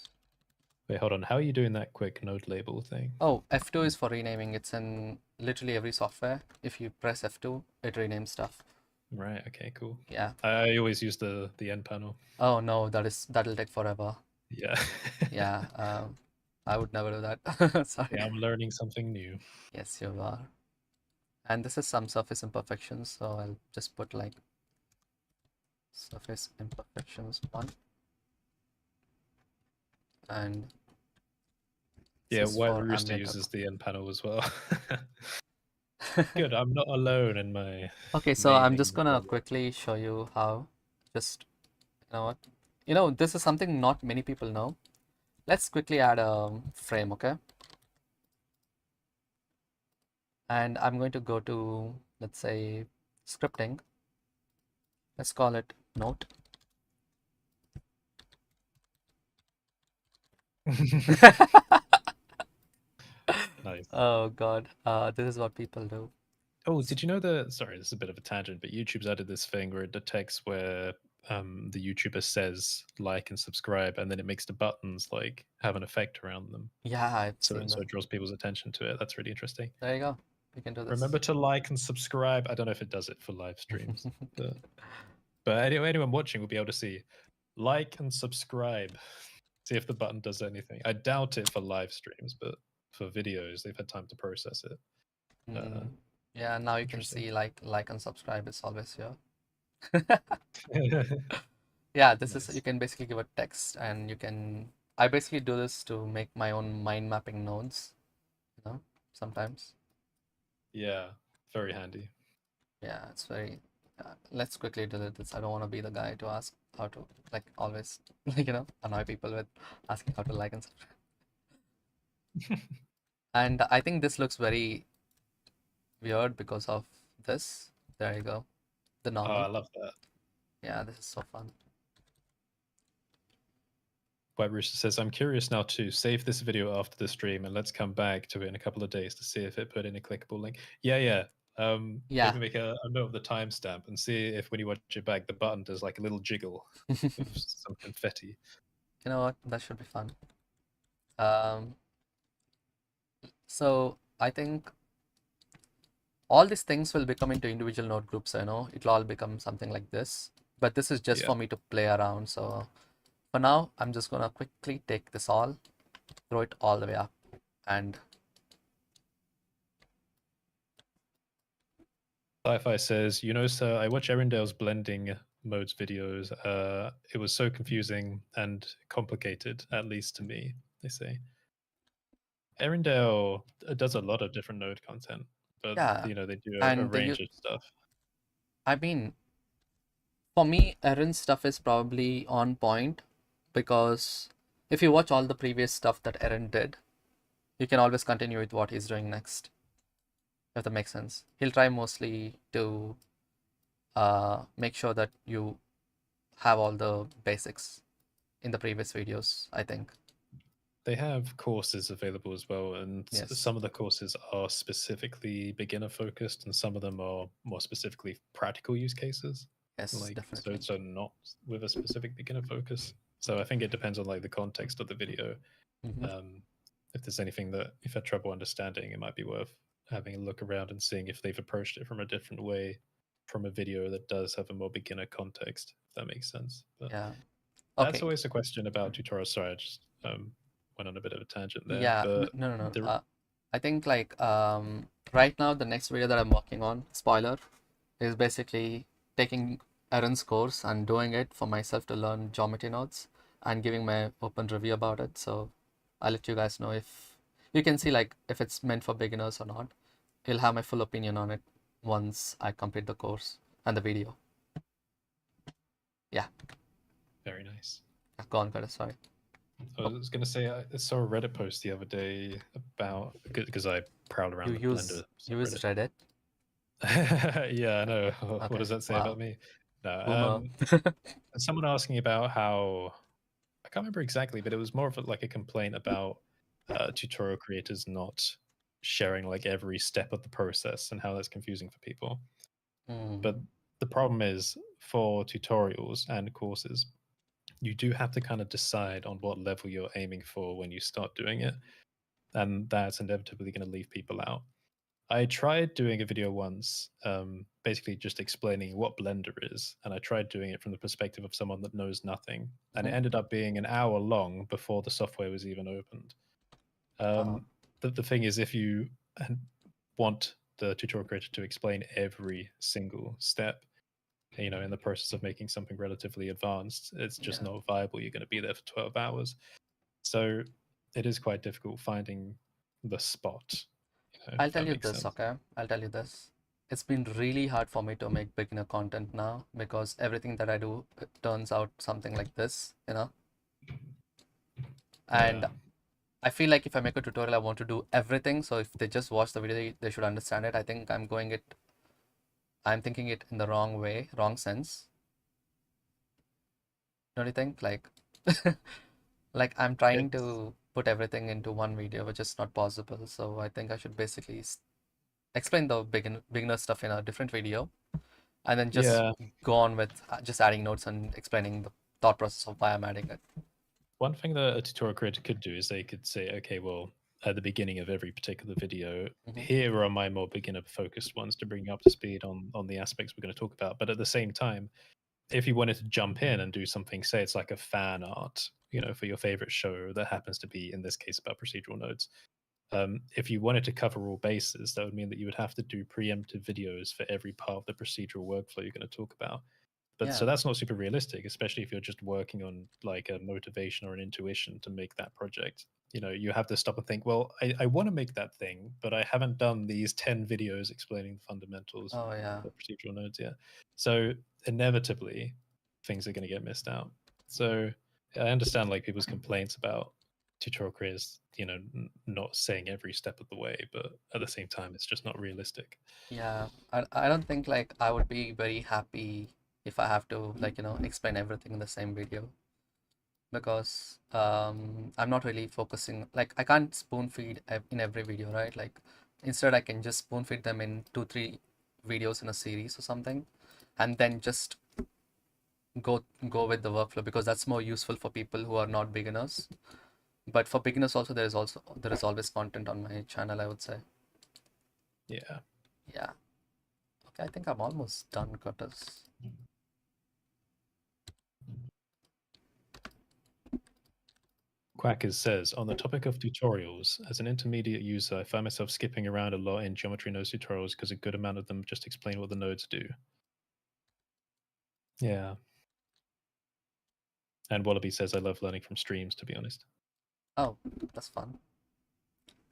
Wait, hold on. How are you doing that quick node label thing? Oh, F2 is for renaming. It's in literally every software. If you press F2, it renames stuff. Right. Okay. Cool. Yeah. I always use the end panel. Oh no, that'll take forever. Yeah. Yeah. I would never do that. Sorry. Yeah, I'm learning something new. Yes, you are. And this is some surface imperfections, so I'll just put like surface imperfections 1, and this Yeah, is White for Rooster ambient uses up. the end panel as well. Good. I'm not alone in my Okay, so I'm naming just the gonna problem. quickly show you how. Just, you know what? This is something not many people know. Let's quickly add a frame, okay? And I'm going to go to, let's say, scripting. Let's call it note. Nice. Oh God, this is what people do. Oh, did you know that? Sorry, this is a bit of a tangent, but YouTube's added this thing where it detects where the YouTuber says like and subscribe, and then it makes the buttons like have an effect around them, Yeah, I've so seen so that. it draws people's attention to it. That's really interesting. There you go. We can do this. Remember to like and subscribe. I don't know if it does it for live streams, but anyone watching will be able to see like and subscribe. See if the button does anything. I doubt it for live streams, but for videos, they've had time to process it. Uh, Mm, yeah, now you can interesting. see like and subscribe is always here. Yeah, this is, you Nice. can basically give a text, and you can, I basically do this to make my own mind mapping nodes, sometimes. Yeah. very handy. Yeah, it's very. Let's quickly delete this. I don't want to be the guy to ask how to, like, always, annoy people with asking how to like and subscribe. And I think this looks very weird because of this. There you go. The Oh, I normal. love that. Yeah, this is so fun. White Rooster says, I'm curious now too. Save this video after the stream and let's come back to it in a couple of days to see if it put in a clickable link. Yeah. Yeah. Maybe make a note of the timestamp and see if when you watch it back, the button does like a little jiggle of some confetti. You know what? That should be fun. Um, so I think all these things will become into individual node groups. It'll all become something like this. But this is just Yeah. for me to play around. So for now, I'm just gonna quickly take this all, throw it all the way up, and Sci-Fi says, sir, I watch Erindale's blending modes videos. It was so confusing and complicated, at least to me, they say. Erindale does a lot of different node content, but yeah, they do a and range of stuff. I mean, for me, Erin's stuff is probably on point because if you watch all the previous stuff that Erin did, you can always continue with what he's doing next, if that makes sense. He'll try mostly to make sure that you have all the basics in the previous videos, I think. They have courses available as well, and Yes. some of the courses are specifically beginner focused, and some of them are more specifically practical use cases. Yes, Like definitely. so not with a specific beginner focus. So I think it depends on like the context of the video. Hmm. If there's anything that if you had trouble understanding, it might be worth having a look around and seeing if they've approached it from a different way from a video that does have a more beginner context, if that makes sense. But Yeah. that's Okay. always a question about tutorials. Sorry, I just went on a bit of a tangent there. Yeah. But No, no, no. the I think like right now the next video that I'm working on, spoiler, is basically taking Aaron's course and doing it for myself to learn geometry nodes and giving my open review about it. So I'll let you guys know if you can see like if it's meant for beginners or not. You'll have my full opinion on it once I complete the course and the video. Yeah, very nice. go on, Curtis. Sorry. I was going to say I saw a Reddit post the other day about because I prowl You around the use Blender you use subreddit. Reddit. Yeah, I know. What Okay. does that say Wow. about me? No. Boomer. Someone asking about how I can't remember exactly, but it was more of like a complaint about tutorial creators not sharing like every step of the process and how that's confusing for people. But Mm, the problem is for tutorials and courses, you do have to kind of decide on what level you're aiming for when you start doing it. And that's inevitably going to leave people out. I tried doing a video once, basically just explaining what Blender is, and I tried doing it from the perspective of someone that knows nothing, and it mhm. ended up being an hour long before the software was even opened. Wow. The thing is, if you want the tutorial creator to explain every single step, in the process of making something relatively advanced, it's just Yeah. not viable. You're going to be there for 12 hours. So it is quite difficult finding the spot, I'll if tell that you makes this, sense. okay? I'll tell you this. It's been really hard for me to make beginner content now because everything that I do turns out something like this. Yeah. And I feel like if I make a tutorial, I want to do everything. So if they just watch the video, they should understand it. I think I'm thinking it in the wrong way, wrong sense. Don't you think? Like I'm trying It's to put everything into one video, which is not possible. So I think I should basically explain the beginner stuff in a different video and then just yeah. go on with just adding notes and explaining the thought process of why I'm adding it. One thing that a tutorial creator could do is they could say, okay, well, at the beginning of every particular video, Hmm. here are my more beginner focused ones to bring you up to speed on the aspects we're going to talk about. But at the same time, if you wanted to jump in and do something, say it's like a fan art, for your favorite show that happens to be in this case about procedural nodes. If you wanted to cover all bases, that would mean that you would have to do preemptive videos for every part of the procedural workflow you're going to talk about. But so Yeah, that's not super realistic, especially if you're just working on like a motivation or an intuition to make that project. you have to stop and think, well, I want to make that thing, but I haven't done these 10 videos explaining the fundamentals Oh yeah. of procedural nodes yet. So inevitably, things are going to get missed out. So I understand like people's complaints about tutorial creators, not saying every step of the way, but at the same time, it's just not realistic. Yeah. I don't think like I would be very happy if I have to like, explain everything in the same video, because I'm not really focusing, like I can't spoon feed in every video, right? Like instead I can just spoon feed them in 2 3 videos in a series or something, and then just go with the workflow, because that's more useful for people who are not beginners. But for beginners also, there is always content on my channel, I would say. Yeah. Yeah. Okay, I think I'm almost done, Curtis. Quackers says, on the topic of tutorials, as an intermediate user, I find myself skipping around a lot in geometry nodes tutorials because a good amount of them just explain what the nodes do. Yeah. And Wallaby says, I love learning from streams, to be honest. Oh, that's fun.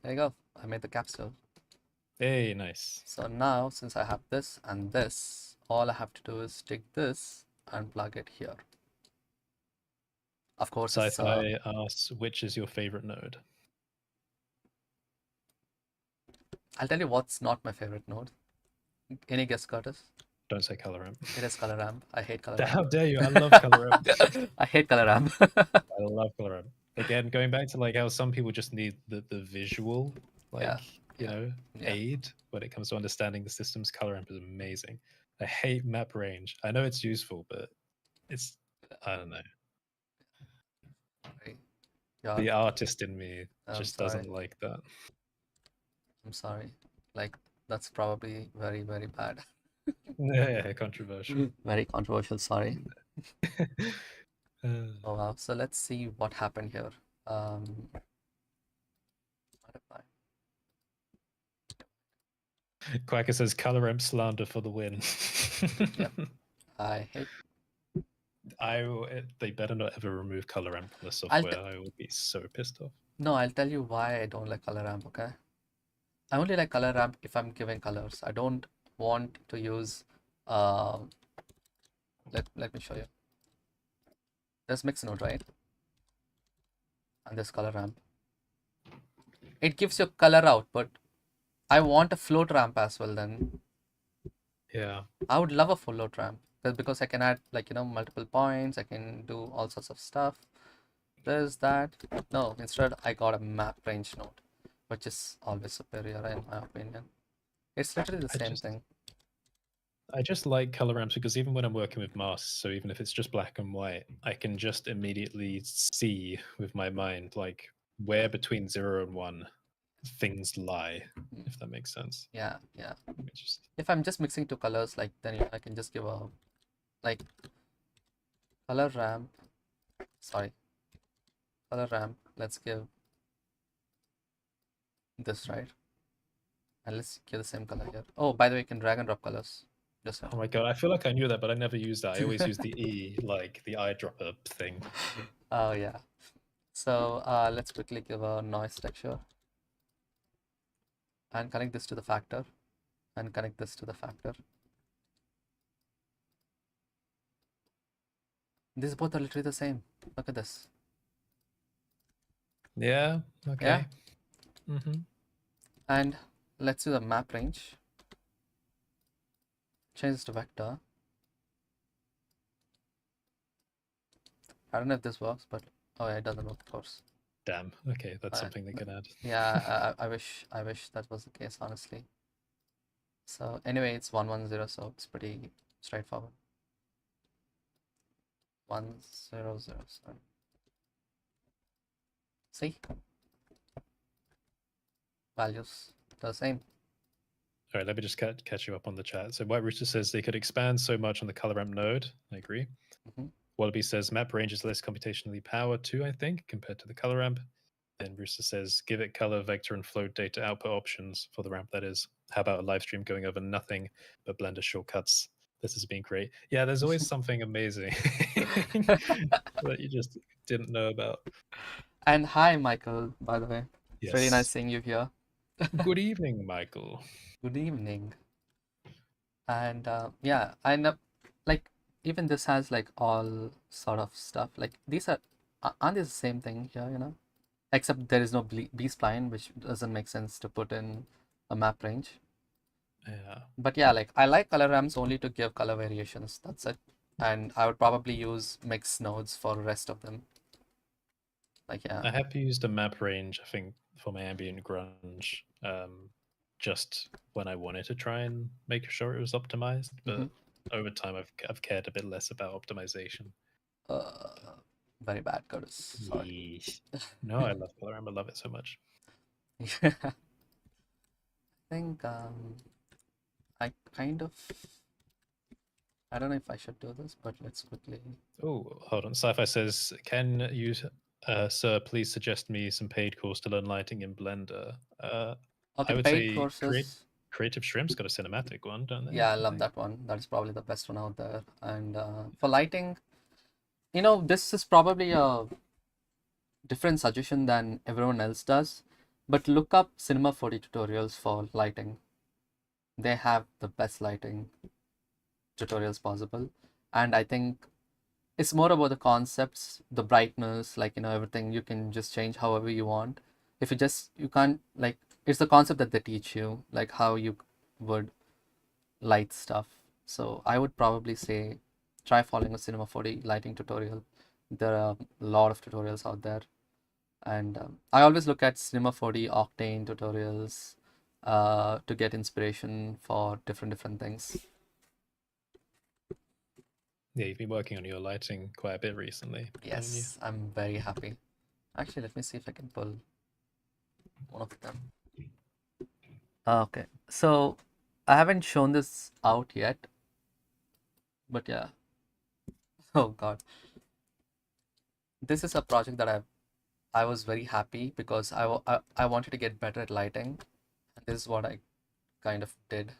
There you go. I made the capsule. Hey, nice. So now, since I have this and this, all I have to do is take this and plug it here. Of course, it's Sci-Fi asks, which is your favorite node? I'll tell you what's not my favorite node. Any guess, Curtis? Don't say color ramp. It is color ramp. I hate color How ramp. dare you? I love color ramp. I hate color ramp. I love color ramp. Again, going back to like how some people just need the visual, like Yeah. aid when it comes to understanding the systems. Color ramp is amazing. I hate map range. I know it's useful, but it's I don't know. Yeah, The artist in me I'm just sorry. doesn't like that. I'm sorry. Like that's probably very, very bad. Yeah, controversial. Very controversial, sorry. Uh, Oh wow. So let's see what happened here. Modify. Quacker says color ramp slander for the win. Yep. I hate. They better not ever remove color ramp from the I'll software. I would be so pissed off. No, I'll tell you why I don't like color ramp, okay? I only like color ramp if I'm giving colors. I don't want to use let me show you. There's mix node, right? And this color ramp. It gives you color out, but I want a float ramp as well then. Yeah. I would love a float ramp because I can add like multiple points, I can do all sorts of stuff. There's that. No, instead I got a map range node, which is always superior in my opinion. It's literally the same thing. I just like color ramps because even when I'm working with masks, so even if it's just black and white, I can just immediately see with my mind like where between 0 and 1 things lie, if that makes sense. Yeah. If I'm just mixing two colors, like then I can just give a like color ramp. Sorry, color ramp. Let's give this, right? And let's give the same color here. Oh, by the way, you can drag and drop colors. Just Oh my god, I feel like I knew that, but I never use that. I always use the E, like the eyedropper thing. Oh yeah. So let's quickly give a noise texture and connect this to the factor and connect this to the factor. These both are literally the same. Look at this. Yeah, okay. Yeah. Mm-hmm. And let's do the map range. Change this to vector. I don't know if this works, but oh yeah, it doesn't work, of course. Damn. Okay, that's something they can add. Yeah, I wish that was the case, honestly. So anyway, it's 110, so it's pretty straightforward. 100. Sorry. See, values the same. All right, let me just catch you up on the chat. So White Rooster says they could expand so much on the color ramp node. I agree. Wallaby says map range is less computationally power too, I think, compared to the color ramp. Then Rooster says give it color, vector, and float data output options for the ramp, that is. How about a live stream going over nothing but Blender shortcuts? This has been great. Yeah, there's always something amazing that you just didn't know about. And hi, Michael, by the way. It's really nice Yes. seeing you here. Good evening, Michael. Good evening. And yeah, I know, like, even this has like all sort of stuff. Like, these aren't these the same thing here? Except there is no B-spline, which doesn't make sense to put in a map range. Yeah. But yeah, like, I like color ramps only to give color variations. That's it. And I would probably use mix nodes for the rest of them. Like, yeah. I have used a map range, I think, for my ambient grunge, just when I wanted to try and make sure it was optimized. Mm-hmm. But over time, I've cared a bit less about optimization. Uh, Very bad, Curtis. Sorry. Yeesh. No, I love Colorama. I love it so much. I think I kind of I don't know if I should do this, but let's quickly. Oh, hold on. Sci-Fi says, "Can you, sir, please suggest me some paid course to learn lighting in Blender?" Okay, I would paid say courses. Creative Shrimp's got a cinematic one, don't they? Yeah, I I love think. that one. That is probably the best one out there. And for lighting, this is probably a different suggestion than everyone else does. But look up Cinema 40 tutorials for lighting. They have the best lighting tutorials possible. And I think it's more about the concepts, the brightness, like, everything you can just change however you want. If you can't, like, it's the concept that they teach you, like how you would light stuff. So I would probably say try following a Cinema 4D lighting tutorial. There are a lot of tutorials out there. And I always look at Cinema 4D Octane tutorials to get inspiration for different things. Yeah, you've been working on your lighting quite a bit recently, haven't you? Yes, I'm very happy. Actually, let me see if I can pull one of them. Okay, so I haven't shown this out yet, but yeah. Oh God, this is a project that I was very happy because I wanted to get better at lighting, and this is what I kind of did.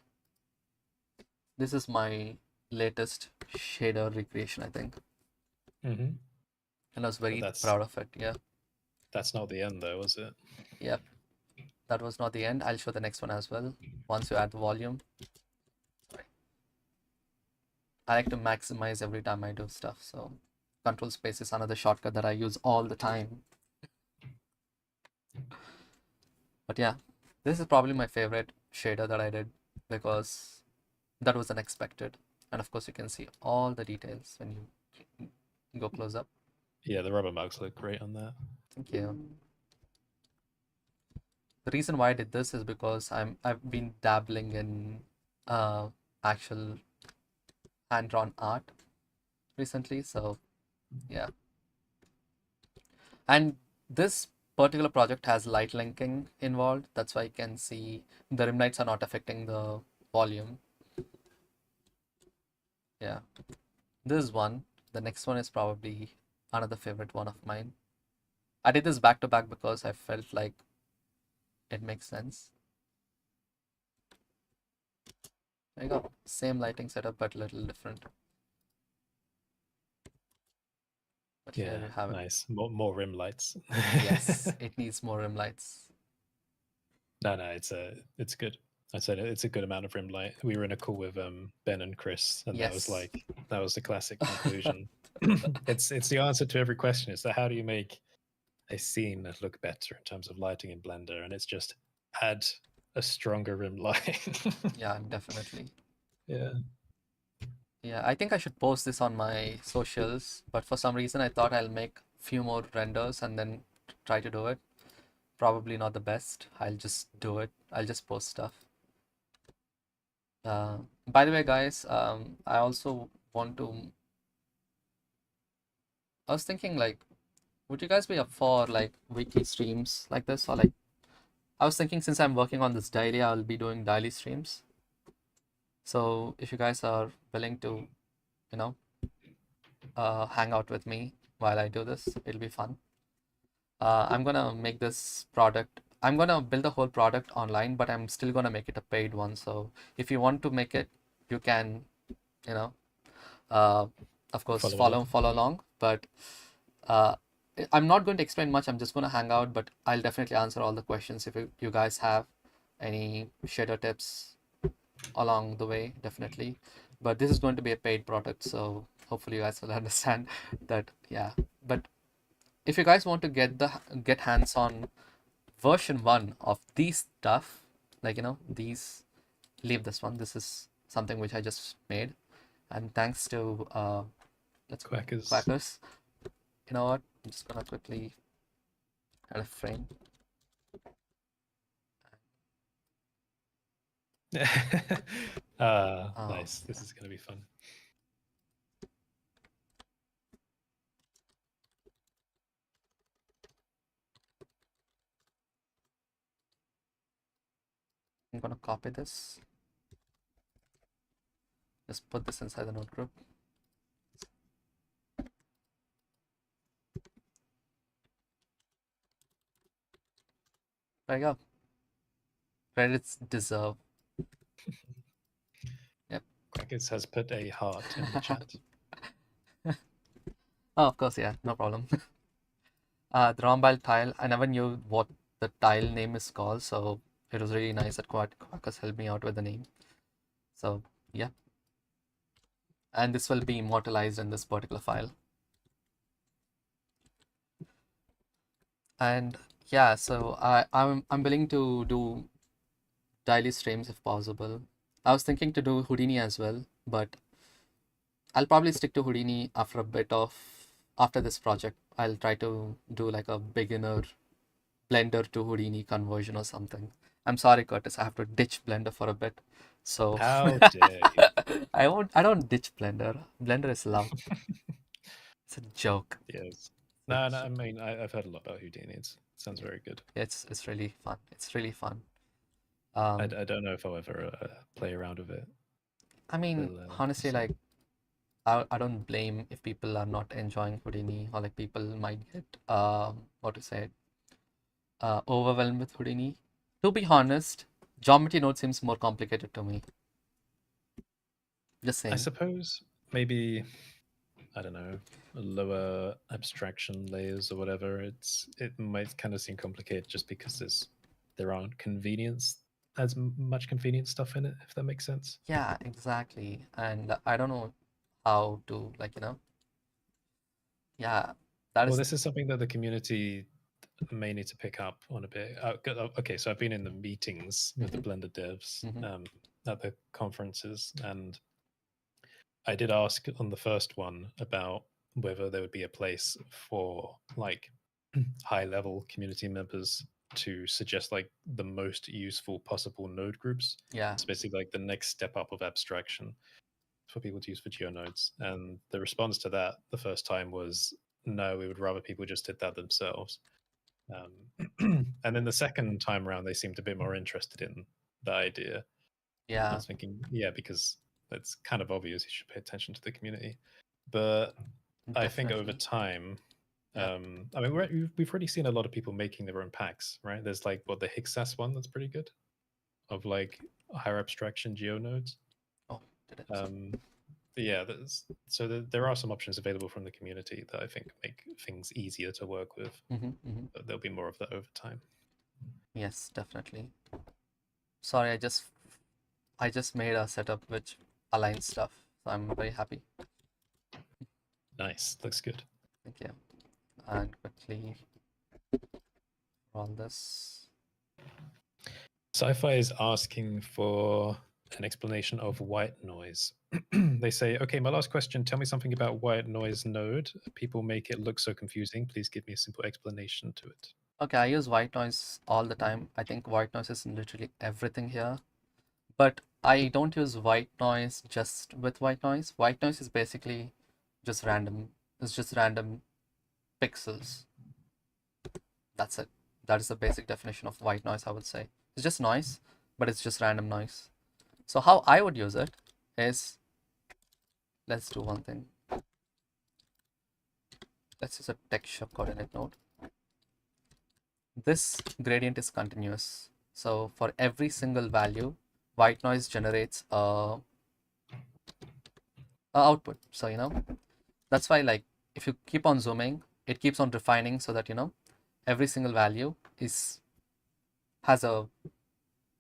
This is my latest shader recreation, I think, Mm-hmm. and I was But very that's proud of it. Yeah, that's not the end, though, was it? yep. That was not the end. I'll show the next one as well once you add the volume. Sorry. I like to maximize every time I do stuff, so control space is another shortcut that I use all the time. But yeah, this is probably my favorite shader that I did because that was unexpected. And of course, you can see all the details when you go close up. Yeah, the rubber mugs look great on that. Thank you. The reason why I did this is because I've been dabbling in uh, actual hand-drawn art recently. So yeah, and this particular project has light linking involved. That's why you can see the rim lights are not affecting the volume. Yeah. This is one. The next one is probably another favorite one of mine. I did this back to back because I felt like it makes sense. There you go. Same lighting setup, but a little different. But here Yeah, you have it. nice. More rim lights. Yes, it needs more rim lights. No, it's good. I said it's a good amount of rim light. We were in a call with Ben and Chris, and Yes. that was the classic conclusion. It's the answer to every question. It's how do you make a scene look better in terms of lighting in Blender, and it's just add a stronger rim light. Yeah, definitely. Yeah. Yeah, I think I should post this on my socials, but for some reason I thought I'll make few more renders and then try to do it. Probably not the best. I'll just do it. I'll just post stuff. By the way, guys, I also want to. I was thinking, like, would you guys be up for like weekly streams like this, or like I was thinking since I'm working on this daily, I'll be doing daily streams. So if you guys are willing to, you know, hang out with me while I do this, it'll be fun. I'm gonna make this product. I'm gonna build the whole product online, but I'm still gonna make it a paid one. So if you want to make it, you can, you know, uh, of course, Follow along. follow along. But uh, I'm not going to explain much. I'm just going to hang out, but I'll definitely answer all the questions if you guys have any shader tips along the way, definitely. But this is going to be a paid product, so hopefully you guys will understand that. Yeah, but if you guys want to get hands on version 1 of these stuff, like these, leave this one. This is something which I just made, and thanks to let's Quackers. Quackers. You know what? I'm just gonna quickly add a frame. Oh, Nice. This is going to be fun. I'm gonna copy this. Just put this inside the node group. There you go. Credits deserve. Yep. Quackers has put a heart in the chat. Oh, of course, yeah, no problem. The Rombile tile, I never knew what the tile name is called, so it was really nice that Quackers helped me out with the name. So, yeah. And this will be immortalized in this particular file. And yeah, so I'm willing to do daily streams if possible. I was thinking to do Houdini as well, but I'll probably stick to Houdini after this project. I'll try to do like a beginner Blender to Houdini conversion or something. I'm sorry, Curtis, I have to ditch Blender for a bit. So How dare you? I don't ditch Blender. Blender is love. It's a joke. Yes. It's No, I mean, I've heard a lot about Houdini. It sounds very good. it's really fun. It's really fun. I Um, don't know if I'll ever play around with it. I mean, We'll honestly, see. like I don't blame if people are not enjoying Houdini, or like people might get what to say overwhelmed with Houdini. To be honest, geometry node seems more complicated to me. Just I saying. suppose maybe, I don't know, lower abstraction layers or whatever. It might kind of seem complicated just because there aren't much convenient stuff in it, if that makes sense. Yeah, exactly. And I don't know how to yeah, that Well, is this is something that the community may need to pick up on a bit. Okay, so I've been in the meetings with the hmm Blender devs hmm at the conferences, and I did ask on the first one about whether there would be a place for like high level community members to suggest like the most useful possible node groups. yeah, It's basically like the next step up of abstraction for people to use for geonodes. And the response to that the first time was no, we would rather people just did that themselves. And then the second time around, they seemed a bit more interested in the idea. I yeah, was thinking, yeah, because it's kind of obvious you should pay attention to the community. But I think over definitely. time, Yeah. I mean, we've already seen a lot of people making their own packs, right? There's like what the Hixas one that's pretty good of like higher abstraction geonodes. Oh, did it? Um, but yeah, there are some options available from the community that I think make things easier to work with. But there'll be more of that over time. Yes, definitely. Sorry, I just made a setup which aligns stuff. So I'm very happy. Nice, looks good. Thank you. And quickly all this. Sci-fi is asking for an explanation of white noise. They say, okay, my last question, tell me something about white noise node. People make it look so confusing. Please give me a simple explanation to it. Okay, I use white noise all the time. I think white noise is literally everything here. But I don't use white noise just with white noise. White noise is basically just random. It's just random pixels. That's it. That is the basic definition of white noise, I would say. It's just noise, but it's just random noise. So how I would use it is, let's do one thing. Let's use a texture coordinate node. This gradient is continuous. So for every single value, white noise generates a output. So that's why, like, if you keep on zooming, it keeps on refining so that, every single value has a,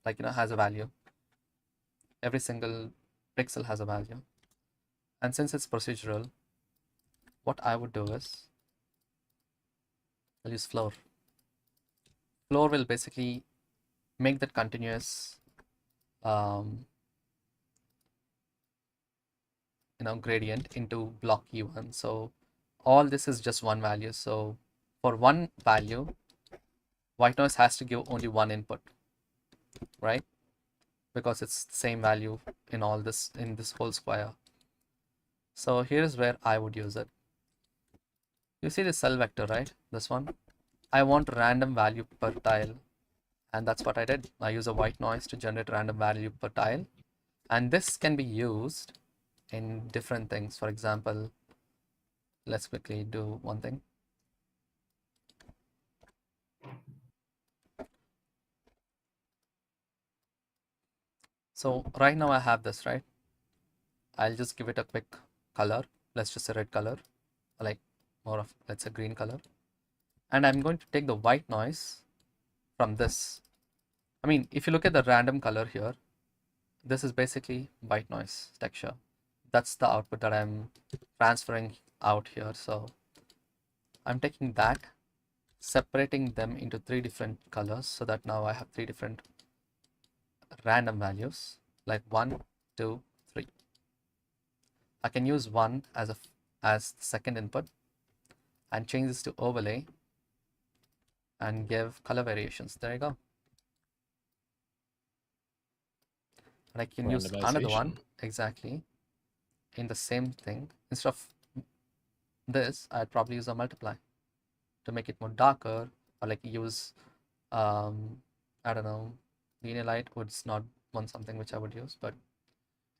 has a value. Every single pixel has a value. And since it's procedural, what I would do is I'll use floor. Floor will basically make that continuous, um, gradient into block E1. So all this is just one value. So for one value, white noise has to give only one input, right? Because it's the same value in this whole square. So here's where I would use it. You see the cell vector, right? This one. I want random value per tile, and that's what I did. I use a white noise to generate random value per tile, and this can be used in different things. For example, let's quickly do one thing. So right now I have this, right? I'll just give it a quick color. Let's just say red color, like more of, let's say, green color. And I'm going to take the white noise from this. I mean, if you look at the random color here, this is basically white noise texture. That's the output that I'm transferring out here. So I'm taking that, separating them into three different colors so that now I have three different random values, like 1, 2, 3. I can use 1 as the second input and change this to overlay and give color variations. There you go. And I can use another one Randomization. exactly in the same thing. Instead of this, I'd probably use a multiply to make it more darker, or like use, I don't know, linear light would not want something which I would use, but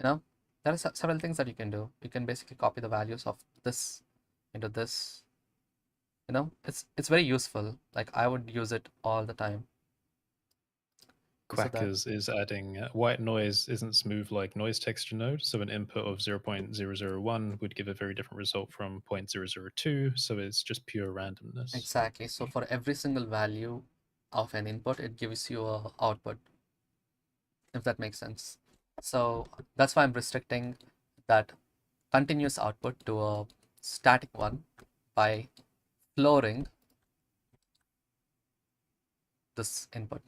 you know, there are several things that you can do. You can basically copy the values of this into this. It's very useful. Like I would use it all the time. So that Quackers is adding white noise isn't smooth like noise texture node, so an input of 0.001 would give a very different result from 0.002, so it's just pure randomness. exactly. So for every single value of an input, it gives you a output, if that makes sense. So that's why I'm restricting that continuous output to a static one by flooring this input.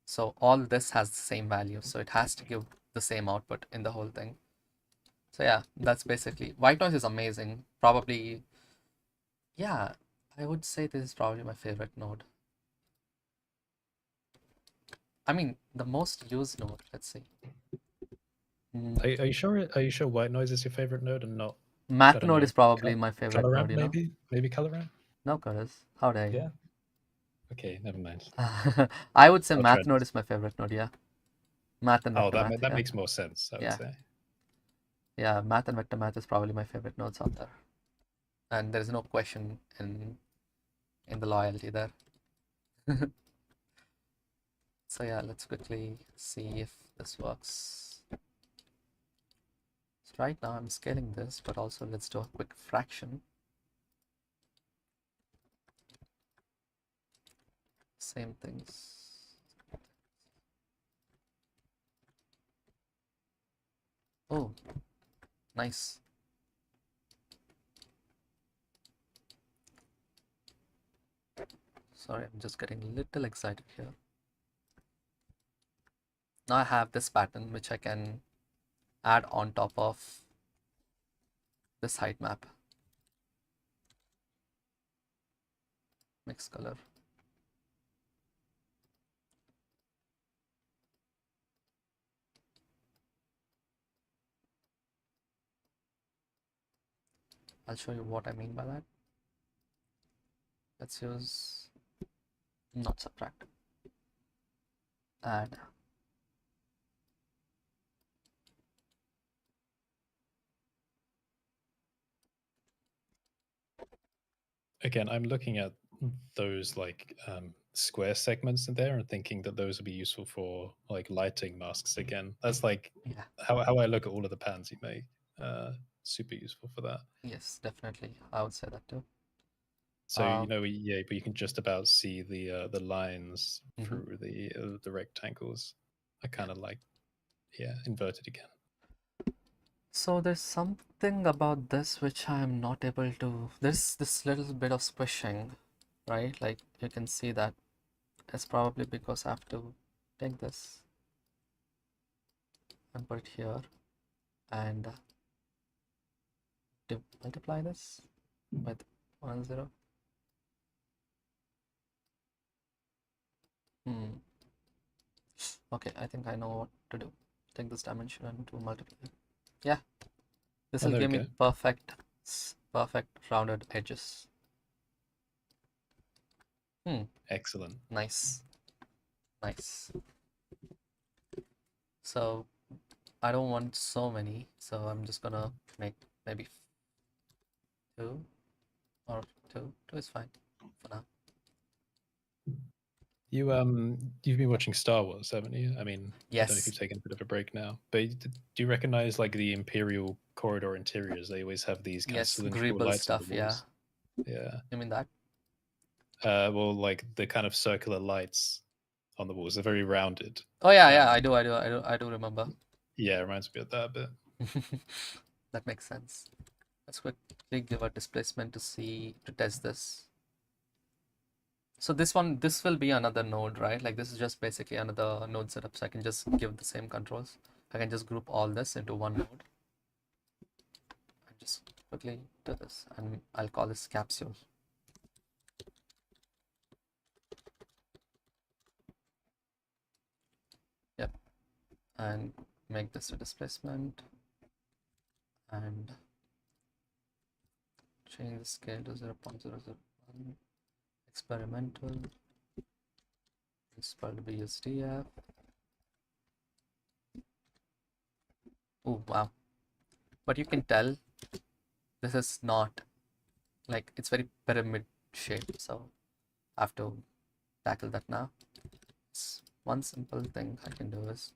So all this has the same value. So it has to give the same output in the whole thing. So yeah, that's basically, white noise is amazing. Probably, yeah, I would say this is probably my favorite node. I mean, the most used node, let's see. Are you sure? Are you sure white noise is your favorite node and not? I Math don't node know. is probably my favorite node, Colorant, maybe Colorant. No, Chorus. How dare you? Yeah. Okay, never mind. I would say I'll math try node this. is my favorite node, yeah. Math and Oh, vector math, that yeah. makes more sense. I would Yeah. say. Yeah, math and vector math is probably my favorite nodes out there. And there is no question in the loyalty there. So yeah, let's quickly see if this works. So right now I'm scaling this, but also let's do a quick fraction. Same things. Oh, nice. Sorry, I'm just getting a little excited here. Now I have this pattern which I can add on top of this height map. Mix color. I'll show you what I mean by that. Let's use not subtract. Add. Again, I'm looking at those like square segments in there and thinking that those would be useful for like lighting masks again. That's like Yeah. how I look at all of the pans you make. Super useful for that. Yes, definitely. I would say that too. So yeah, but you can just about see the lines Mhm. through the rectangles. I kind of like, yeah, inverted again. So there's something about this which I'm not able to. There's this little bit of squishing, right? Like you can see that it's probably because I have to take this and put it here and multiply this with 1, 0. Okay, I think I know what to do. Take this dimension and to multiply. Yeah, this Oh, will there we give me go. perfect rounded edges. Excellent. Nice. So I don't want so many, so I'm just gonna make maybe 2 or 2. 2 is fine for now. You've been watching Star Wars, haven't you? I mean, I don't know if Yes. you've taken a bit of a break now, but do you recognize like the Imperial corridor interiors? They always have these kind of Yes, cylindrical greeble lights on the stuff, yeah. walls. Yeah. You mean that? Well, like the kind of circular lights on the walls are very rounded. Oh yeah, I do remember. Yeah, it reminds me of that a bit. That makes sense. Let's quickly give a displacement to test this. So this will be another node, right? Like this is just basically another node setup. So I can just give the same controls. I can just group all this into one node. And just quickly do this, and I'll call this capsule. Yep, and make this a displacement and change the scale to 0.001. Experimental. It's called BSDF. Oh wow! But you can tell this is not like it's very pyramid shape. So I have to tackle that now. It's one simple thing I can do is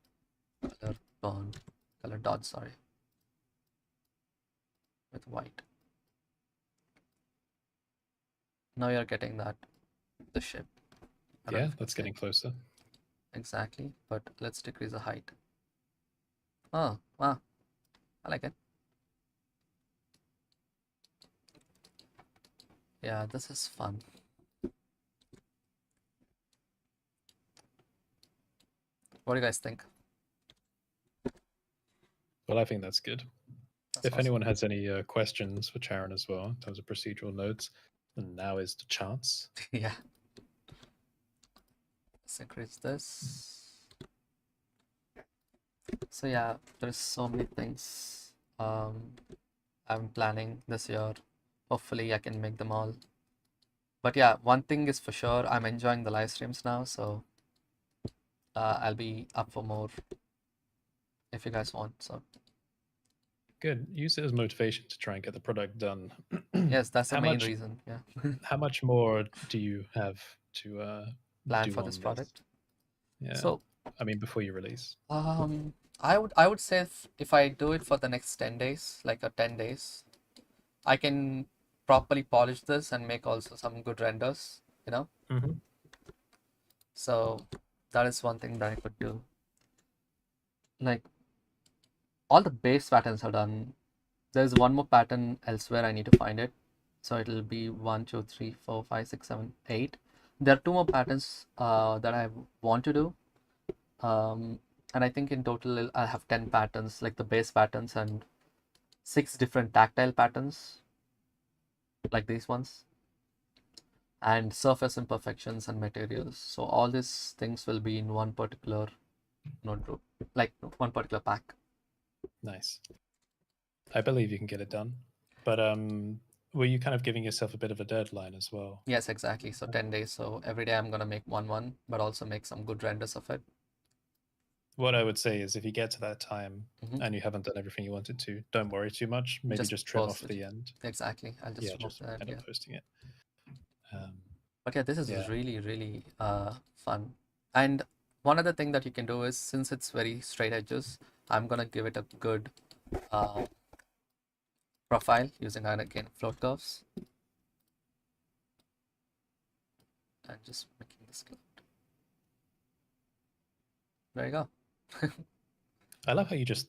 color dot, sorry, with white. Now you're getting that the shape. Yeah, that's getting closer. Exactly, but let's decrease the height. Oh wow, I like it. Yeah, this is fun. What do you guys think? Well, I think that's good. That's If awesome. anyone has any questions for Charon as well in terms of procedural nodes, then now is the chance. Yeah. Let's increase this. So yeah, there's so many things I'm planning this year. Hopefully I can make them all. But yeah, one thing is for sure, I'm enjoying the live streams now, so I'll be up for more if you guys want. So Good. Use it as motivation to try and get the product done. yes, that's the how main much reason. Yeah. how much more do you have to Plan do for this on this? product. Yeah. So I mean, before you release. I would say if I do it for the next 10 days, like 10 days, I can properly polish this and make also some good renders, you know? Mm-hmm. So that is one thing that I could do. Like all the base patterns are done. There's one more pattern elsewhere. I need to find it. So it'll be 1, 2, 3, 4, 5, 6, 7, 8. There are 2 more patterns that I want to do. And I think in total I'll have 10 patterns, like the base patterns and 6 different tactile patterns, like these ones, and surface imperfections and materials. So all these things will be in one particular node group, like one particular pack. Nice. I believe you can get it done. But were you kind of giving yourself a bit of a deadline as well? Yes, exactly. So 10 days. So every day I'm gonna make one, but also make some good renders of it. What I would say is if you get to that time Mhm. and you haven't done everything you wanted to, don't worry too much. Maybe just trim Post off it. the end. Exactly. I'll just Yeah, remove just that. end up Yeah. posting it. But yeah, this is Yeah. really fun. And one other thing that you can do is, since it's very straight edges, I'm gonna give it a good uh, profile using again float curves. and just making this cloud. There you go. I love how you just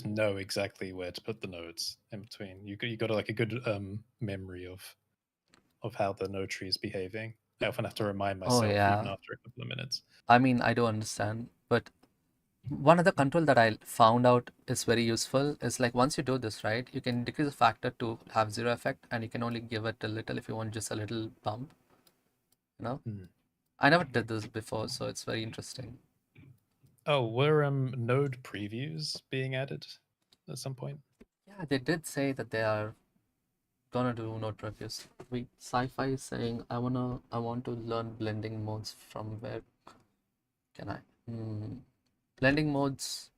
know exactly where to put the nodes in between. You got like a good memory of how the node tree is behaving. I often have to remind Oh myself even yeah. after a couple of minutes. I mean, I do understand, but one other control that I found out is very useful is like once you do this, right, you can decrease the factor to have zero effect, and you can only give it a little if you want just a little bump, you know? Hmm. I never did this before, so it's very interesting. Oh, were node previews being added at some point? Yeah, they did say that they are gonna do node previews. Wait, sci-fi is saying I want to learn blending modes from where can I? Blending modes.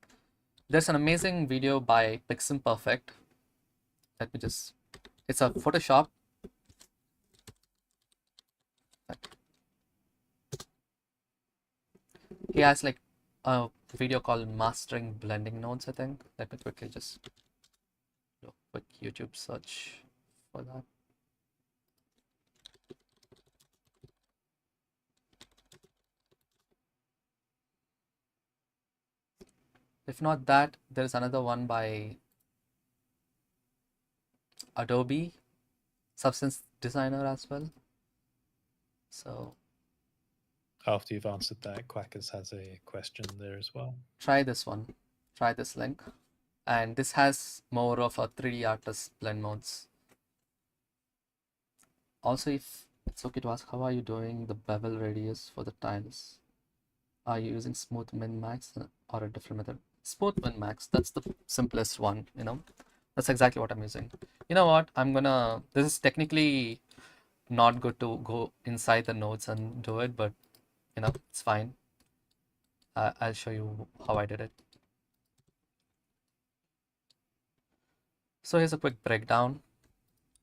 There's an amazing video by Pixim Perfect. Let me just. It's a Photoshop. He has like a video called Mastering Blending Nodes, I think. Let me quickly just do a quick YouTube search for that. If not that, there's another one by Adobe Substance Designer as well. So After you've answered that, Quackers has a question there as well. try this one. Try this link. And this has more of a 3D artist blend modes. Also, if it's okay to ask, how are you doing the bevel radius for the tiles? Are you using smooth min max or a different method? Smooth min max, that's the simplest one, you know. That's exactly what I'm using. You know what? This is technically not good to go inside the nodes and do it, but you know, it's fine. I'll show you how I did it. So here's a quick breakdown.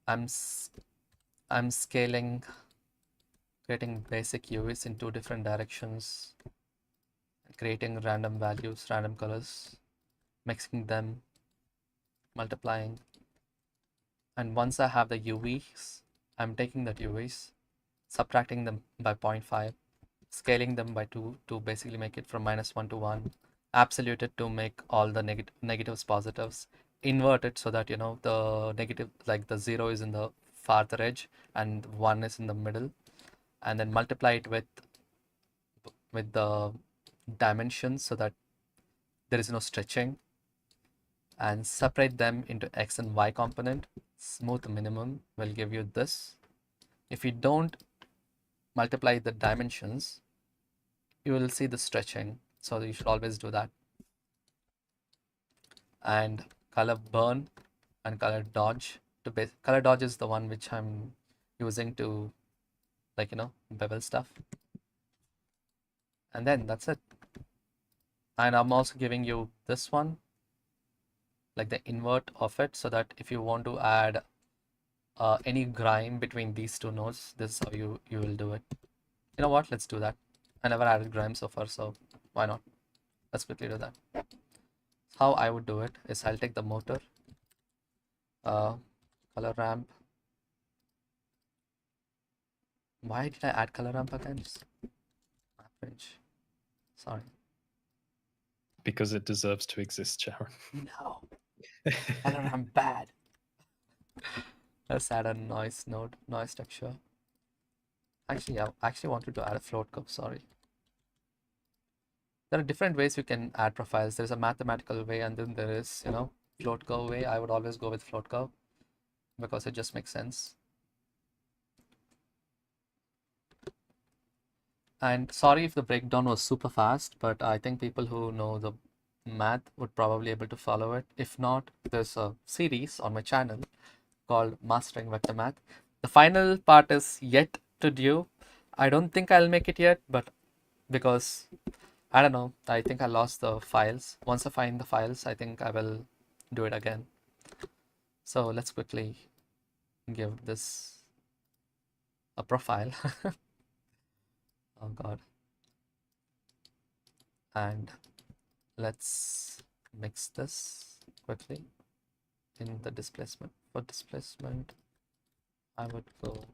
I'm scaling, creating basic UVs in two different directions, creating random values, random colors, mixing them, multiplying. And once I have the UVs, I'm taking that UVs, subtracting them by 0.5, scaling them by 2 to basically make it from -1 to 1, absolute it to make all the negatives positives, invert it so that you know the negative, like the 0 is in the farther edge and 1 is in the middle, and then multiply it with the dimensions so that there is no stretching, and separate them into x and y component. Smooth minimum will give you this. If you don't multiply the dimensions, you will see the stretching, so you should always do that. And color burn and color dodge. Color dodge is the one which I'm using to, like, you know, bevel stuff. And then that's it. And I'm also giving you this one, like the invert of it, so that if you want to add any grime between these two nodes, this is how you will do it. You know what? Let's do that. I never added grime so far, so why not? Let's quickly do that. How I would do it is I'll take the motor, uh, color ramp. Why did I add color ramp again? Just map range. Sorry. Because it deserves to exist, Sharon. No, color ramp bad. Let's add a noise node, noise texture. Actually, I actually wanted to add a float curve. Sorry. There are different ways you can add profiles. There's a mathematical way, and then there is, you know, float curve way. I would always go with float curve because it just makes sense. And sorry if the breakdown was super fast, but I think people who know the math would probably able to follow it. If not, there's a series on my channel called Mastering Vector Math. The final part is yet to do. I don't think I'll make it yet, but because I don't know, I think I lost the files. Once I find the files, I think I will do it again. So let's quickly give this a profile. Oh God. And let's mix this quickly in the displacement. For displacement, I would go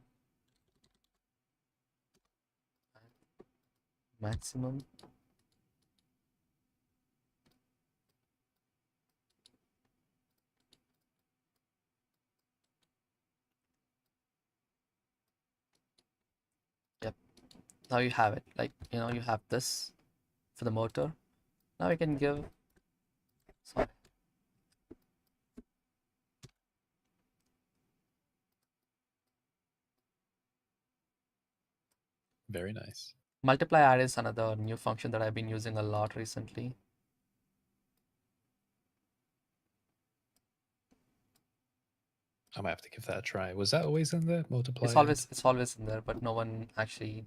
maximum. Yep. Now you have it. Like, you have this for the motor. Now you can give, sorry, Very nice. multiply add is another new function that I've been using a lot recently. I might have to give that a try. Was that always in there? Multiply It's and always in there, but no one actually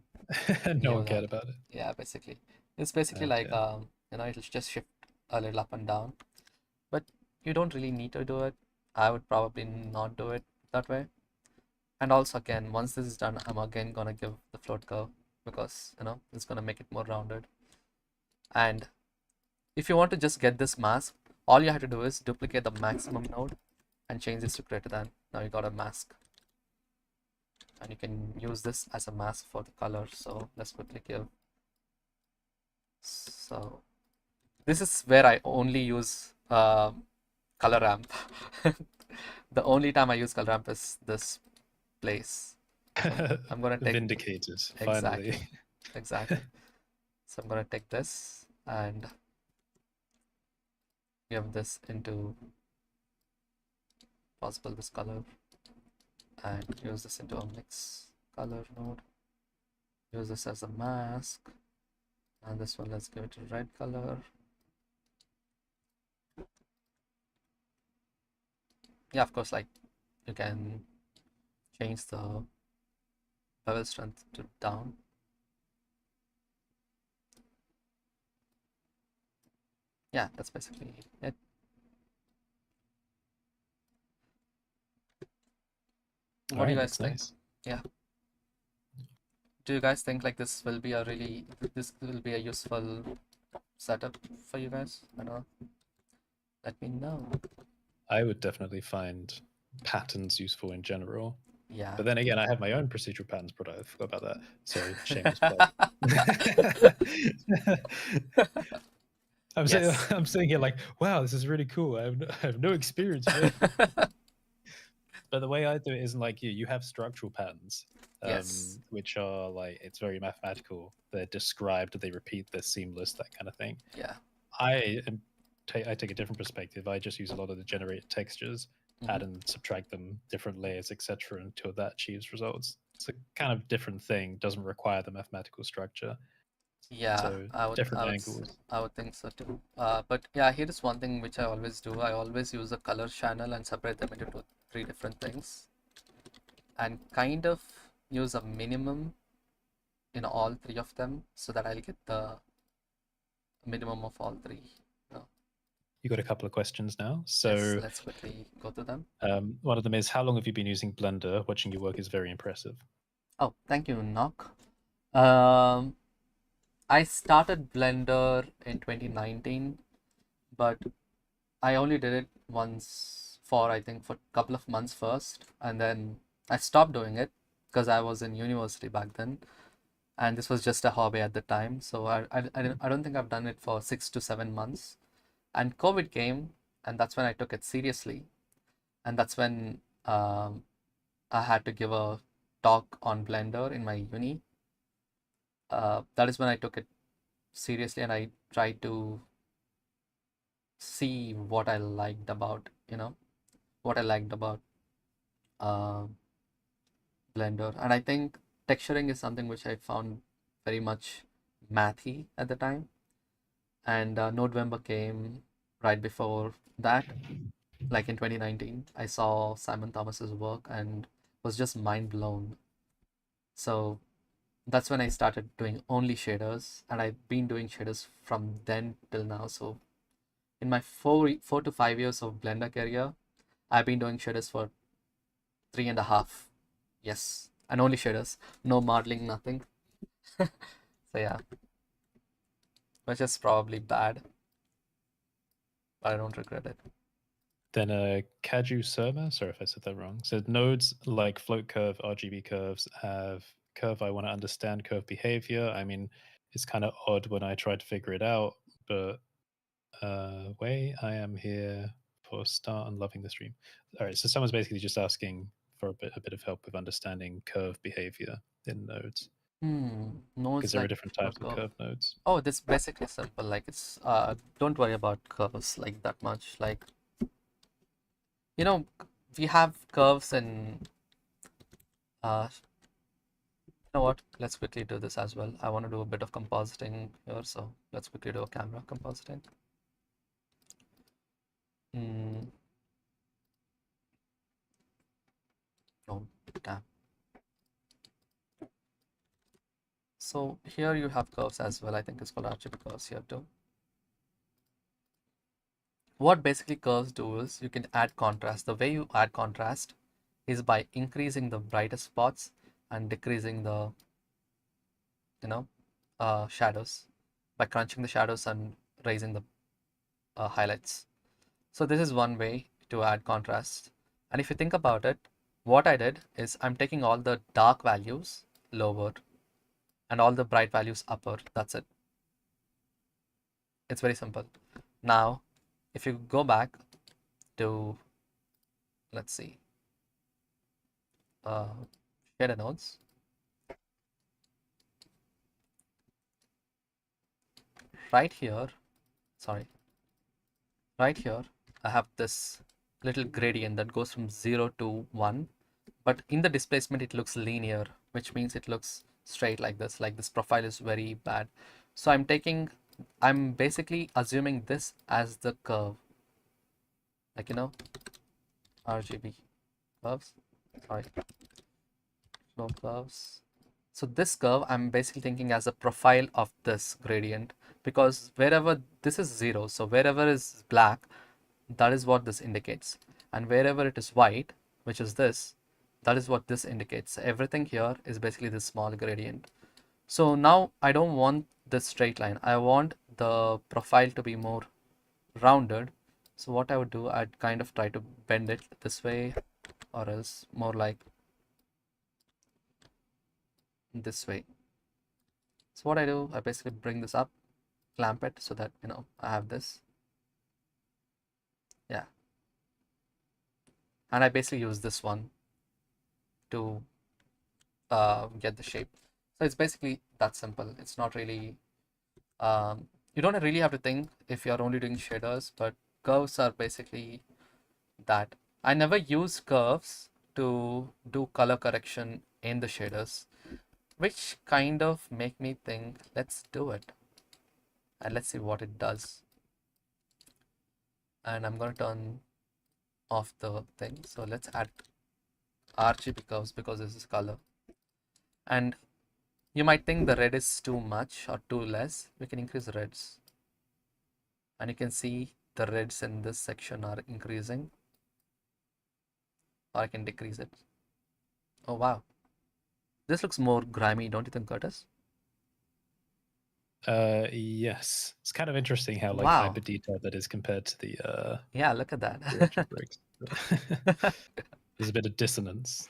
no knew one cared that. about it. Yeah, basically. It's basically Oh like dear. it'll just shift a little up and down. But you don't really need to do it. I would probably not do it that way. And also again, once this is done, I'm again gonna give the float curve because it's gonna make it more rounded. And if you want to just get this mask, all you have to do is duplicate the maximum node and change this to greater than. Now you got a mask. And you can use this as a mask for the color. So let's quickly give. So this is where I only use color ramp. The only time I use color ramp is this place. So I'm gonna take Vindicated, finally. exactly, exactly. So I'm gonna take this and give this into possible this color and use this into a mix color node. Use this as a mask, and this one let's give it a red color. Yeah, of course, like you can change the bevel strength to down. Yeah, that's basically it. All What do you right, guys that's think? nice. Yeah. Do you guys think like this will be a useful setup for you guys? I don't know. Let me know. I would definitely find patterns useful in general. Yeah. But then again, I have my own procedural patterns product. I forgot about that. Sorry, shameless plug. Yes. I'm saying here like, wow, this is really cool. I have no experience with it. But the way I do it isn't like you. You have structural patterns, Yes. which are like it's very mathematical. They're described, they repeat, they're seamless, that kind of thing. Yeah. I am I take a different perspective. I just use a lot of the generated textures, Hmm. add and subtract them, different layers, etc., until that achieves results. It's a kind of different thing. Doesn't require the mathematical structure. Yeah, So I would, different I would, angles. I would think so too. But yeah, here is one thing which I always do. I always use a color channel and separate them into three different things, and kind of use a minimum in all three of them so that I'll get the minimum of all three. No. You got a couple of questions now. Yes, So let's quickly go to them. one of them is, how long have you been using Blender? Watching your work is very impressive. Oh, thank you, Knock. Um, I started Blender in 2019, but I only did it once for I think for a couple of months first, and then I stopped doing it because I was in university back then, and this was just a hobby at the time. So I don't think I've done it for 6 to 7 months, and COVID came, and that's when I took it seriously, and that's when I had to give a talk on Blender in my uni. That is when I took it seriously, and I tried to see what I liked about what I liked about uh, Blender. And I think texturing is something which I found very much mathy at the time. And November came right before that, like in 2019. I saw Simon Thomas's work and was just mind blown. So that's when I started doing only shaders, and I've been doing shaders from then till now. So in my 4 to 5 years of Blender career, I've been doing shaders for 3.5. Yes, and only shaders, no modeling, nothing. So yeah, which is probably bad, but I don't regret it. Then Kaju Surma, sorry if I said that wrong, said nodes like float curve, RGB curves have curve I want to understand curve behavior. I mean, it's kind of odd when I try to figure it out. But wait, I am here for start and loving the stream. All right, so someone's basically just asking for a bit of help with understanding curve behavior in nodes, because Nodes there are like different for types of curve. curve nodes. Oh, this basically simple. Like it's don't worry about curves like that much. Like you know, we have curves in you know what? Let's quickly do this as well. I want to do a bit of compositing here, so let's quickly do a camera compositing. Mm, no, damn. So here you have curves as well. I think it's called RGB curves here too. What basically curves do is you can add contrast. The way you add contrast is by increasing the brightest spots and decreasing the shadows, by crunching the shadows and raising the highlights. So this is one way to add contrast. And if you think about it, what I did is I'm taking all the dark values lower and all the bright values upper. That's it. It's very simple. Now, if you go back to, let's see, uh, shader nodes, right here, sorry, right here, I have this little gradient that goes from 0 to 1. But in the displacement, it looks linear, which means it looks straight like this. Like this profile is very bad. So I'm basically assuming this as the curve, like, RGB curves, sorry, flow curves. So this curve, I'm basically thinking as a profile of this gradient, because wherever this is 0, so wherever is black, that is what this indicates. And wherever it is white, which is this, that is what this indicates. Everything here is basically this small gradient. So now I don't want this straight line. I want the profile to be more rounded. So what I would do, I'd kind of try to bend it this way, or else more like this way. So what I do, I basically bring this up, clamp it so that, I have this. Yeah. And I basically use this one to get the shape. So it's basically that simple. It's not really, you don't really have to think if you're only doing shaders, but curves are basically that. I never use curves to do color correction in the shaders, which kind of make me think, let's do it. And let's see what it does. And I'm going to turn off the thing. So let's add RGB curves because this is color. And you might think the red is too much or too less. We can increase the reds. And you can see the reds in this section are increasing. Or I can decrease it. Oh, wow. This looks more grimy, don't you think, Curtis? Yes, it's kind of interesting how like Wow. hyper detailed that is compared to Yeah, look at the that. original bricks. There's a bit of dissonance.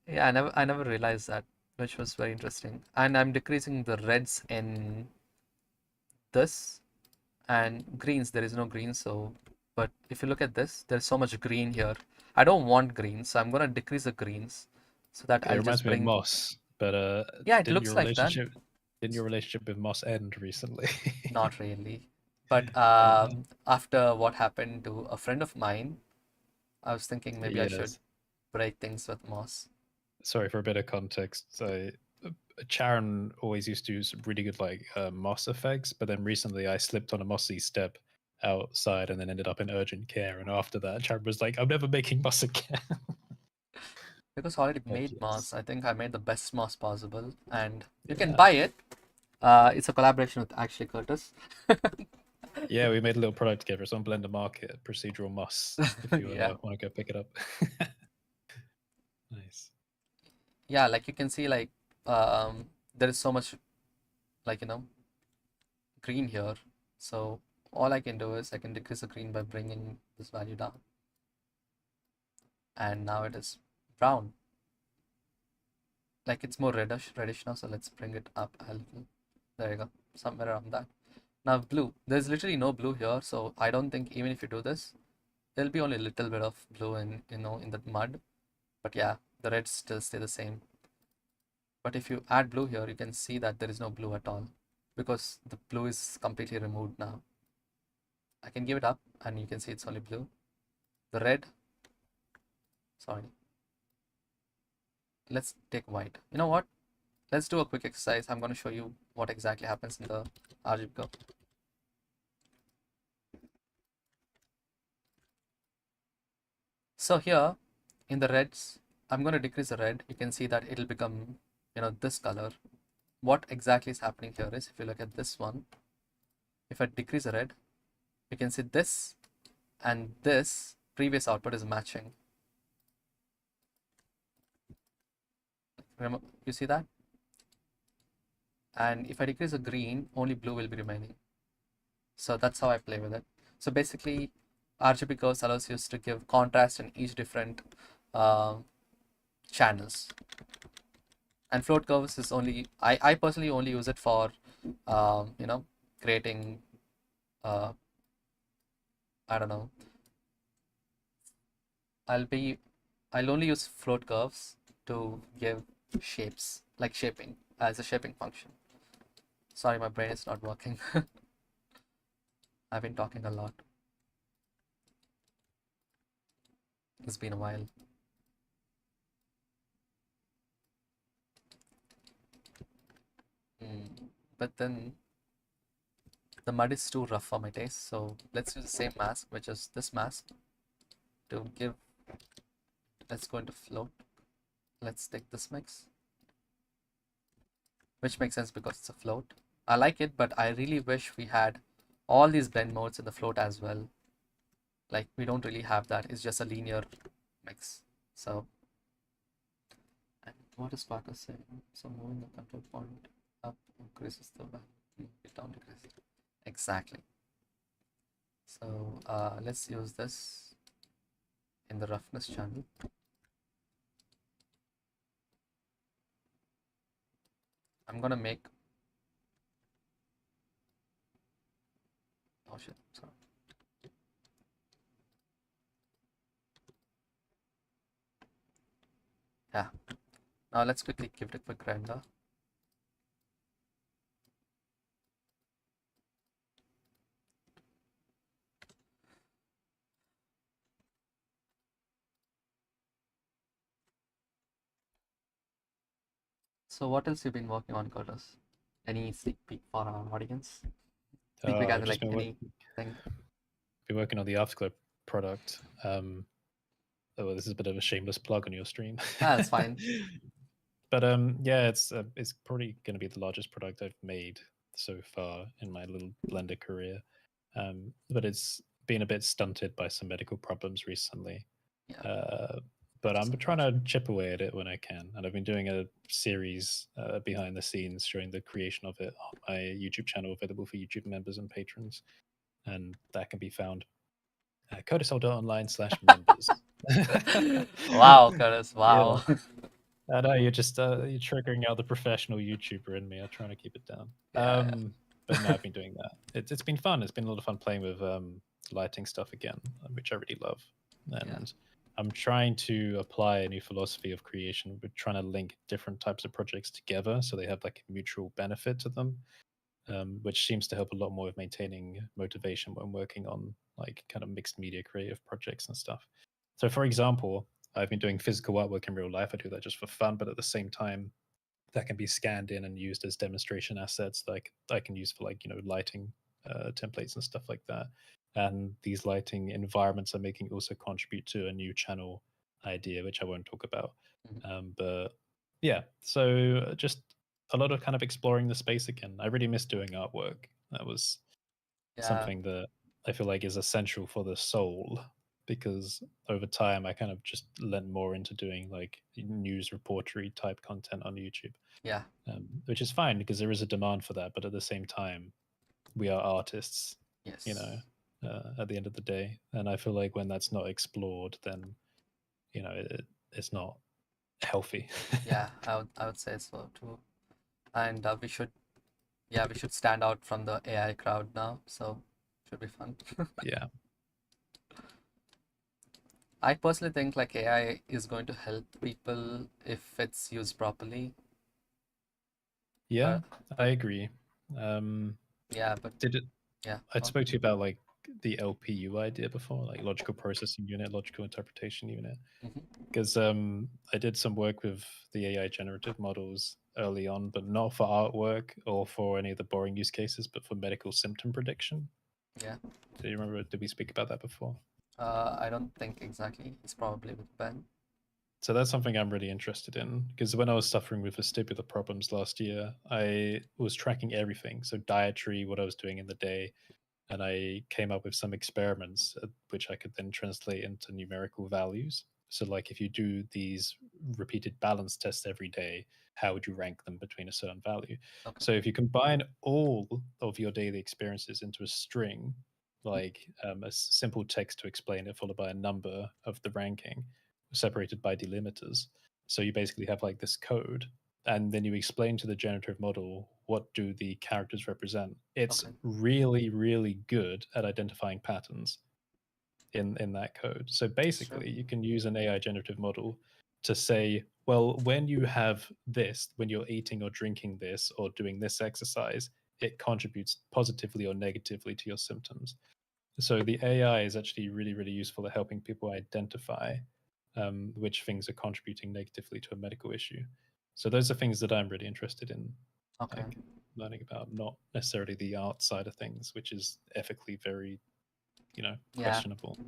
Yeah, I never realized that, which was very interesting. And I'm decreasing the reds in this, and greens, there is no green, so but if you look at this, there's so much green here. I don't want greens, so I'm gonna decrease the greens so that It I'll reminds just me of bring. Moss, but Yeah, it didn't looks your like that. relationship with Moss end recently? Not really. But Uh, after what happened to a friend of mine, I was thinking maybe I should yes. break things with Moss. Sorry, for a bit of context. So Charon always used to use really good like moss effects, but then recently I slipped on a mossy step outside and then ended up in urgent care. And after that, Charon was like, "I'm never making moss again." Because I already But made yes, Moss. I think I made the best Moss possible, and you can yeah, buy it. It's a collaboration with actually Curtis. yeah, we made a little product together. It's on Blender Market, Procedural Moss. If you Yeah. want to go pick it up, nice. Yeah, like you can see, like there is so much, like green here. So all I can do is I can decrease the green by bringing this value down, and now it is brown. Like it's more reddish now, so let's bring it up a little. There you go. Somewhere around that. Now blue. There's literally no blue here, so I don't think even if you do this, there'll be only a little bit of blue in in the mud. But yeah, the reds still stay the same. But if you add blue here, you can see that there is no blue at all because the blue is completely removed now. I can give it up and you can see it's only blue. The red, sorry, let's take white. You know what? Let's do a quick exercise. I'm going to show you what exactly happens in the RGB curve. So here in the reds, I'm going to decrease the red. You can see that it'll become, this color. What exactly is happening here is if you look at this one, if I decrease the red, you can see this and this previous output is matching. Remember, you see that? And if I decrease the green, only blue will be remaining. So that's how I play with it. So basically, RGB curves allows you to give contrast in each different uh, channels. And float curves is only, I personally only use it for, creating, uh, I don't know, I'll be, I'll only use float curves to give shapes, like shaping, as a shaping function. Sorry, my brain is not working. I've been talking a lot. It's been a while. But then the mud is too rough for my taste, so let's use the same mask, which is this mask, to give. Let's go into float. Let's take this mix, which makes sense because it's a float. I like it, but I really wish we had all these blend modes in the float as well. Like, we don't really have that. It's just a linear mix. So, and what is Sparker saying? So moving the control point up increases the value, it down decreases. Exactly. So let's use this in the roughness channel. I'm gonna make, oh shit, sorry. Yeah. Now let's quickly give it a quick render. So what else you've been working on, Curtis? Any sneak peek for our audience? Sneak peek as I've in just like been, anything? been working on the Afterglow product. Oh, this is a bit of a shameless plug on your stream. Ah, that's fine. But yeah, it's probably going to be the largest product I've made so far in my little Blender career. But it's been a bit stunted by some medical problems recently. Yeah. But That's I'm trying unfortunate. to chip away at it when I can, and I've been doing a series behind the scenes showing the creation of it on my YouTube channel, available for YouTube members and patrons, and that can be found at codesol.online/members. Wow, Curtis. Yeah, Wow. I know you're just you're triggering out the professional YouTuber in me. I'm trying to keep it down. Yeah, But no, I've been doing that. It's been fun. It's been a lot of fun playing with lighting stuff again, which I really love. yeah. And I'm trying to apply a new philosophy of creation. We're trying to link different types of projects together so they have like a mutual benefit to them, which seems to help a lot more with maintaining motivation when working on like kind of mixed media creative projects and stuff. So, for example, I've been doing physical artwork in real life. I do that just for fun, but at the same time, that can be scanned in and used as demonstration assets. Like I can use for like lighting templates and stuff like that. And these lighting environments are making also contribute to a new channel idea, which I won't talk about. Mhm. But yeah, so just a lot of kind of exploring the space again. I really miss doing artwork. That was Yeah, something that I feel like is essential for the soul, because over time I kind of just lent more into doing like news reportery type content on YouTube, yeah. which is fine because there is a demand for that. But at the same time, we are artists, you know, Yes. at the end of the day. And I feel like when that's not explored, then, it's not healthy. Yeah, I would say so too. And we should Yeah, we should stand out from the AI crowd now, so should be fun. Yeah. I personally think like AI is going to help people if it's used properly. Yeah, But I but agree. Um, yeah, but did it? yeah. I spoke to you about like the LPU idea before, like logical processing unit, logical interpretation unit. Hmm. Because I did some work with the AI generative models early on, but not for artwork or for any of the boring use cases, but for medical symptom prediction. Yeah. Do you remember? Did we speak about that before? I don't think exactly. It's probably with Ben. So that's something I'm really interested in because when I was suffering with vestibular problems last year, I was tracking everything. So dietary, what I was doing in the day, and I came up with some experiments which I could then translate into numerical values. So, like if you do these repeated balance tests every day, how would you rank them between a certain value? Okay. So, if you combine all of your daily experiences into a string, like a simple text to explain it, followed by a number of the ranking, separated by delimiters. So, you basically have like this code and then you explain to the generative model what do the characters represent. It's Okay. really good at identifying patterns in that code. So Sure. basically you can use an AI generative model to say, well, when you have this, when you're eating or drinking this or doing this exercise, it contributes positively or negatively to your symptoms. So the AI is actually really useful at helping people identify which things are contributing negatively to a medical issue. So those are things that I'm really interested in, Okay. like learning about, not necessarily the art side of things, which is ethically very, Yeah, questionable.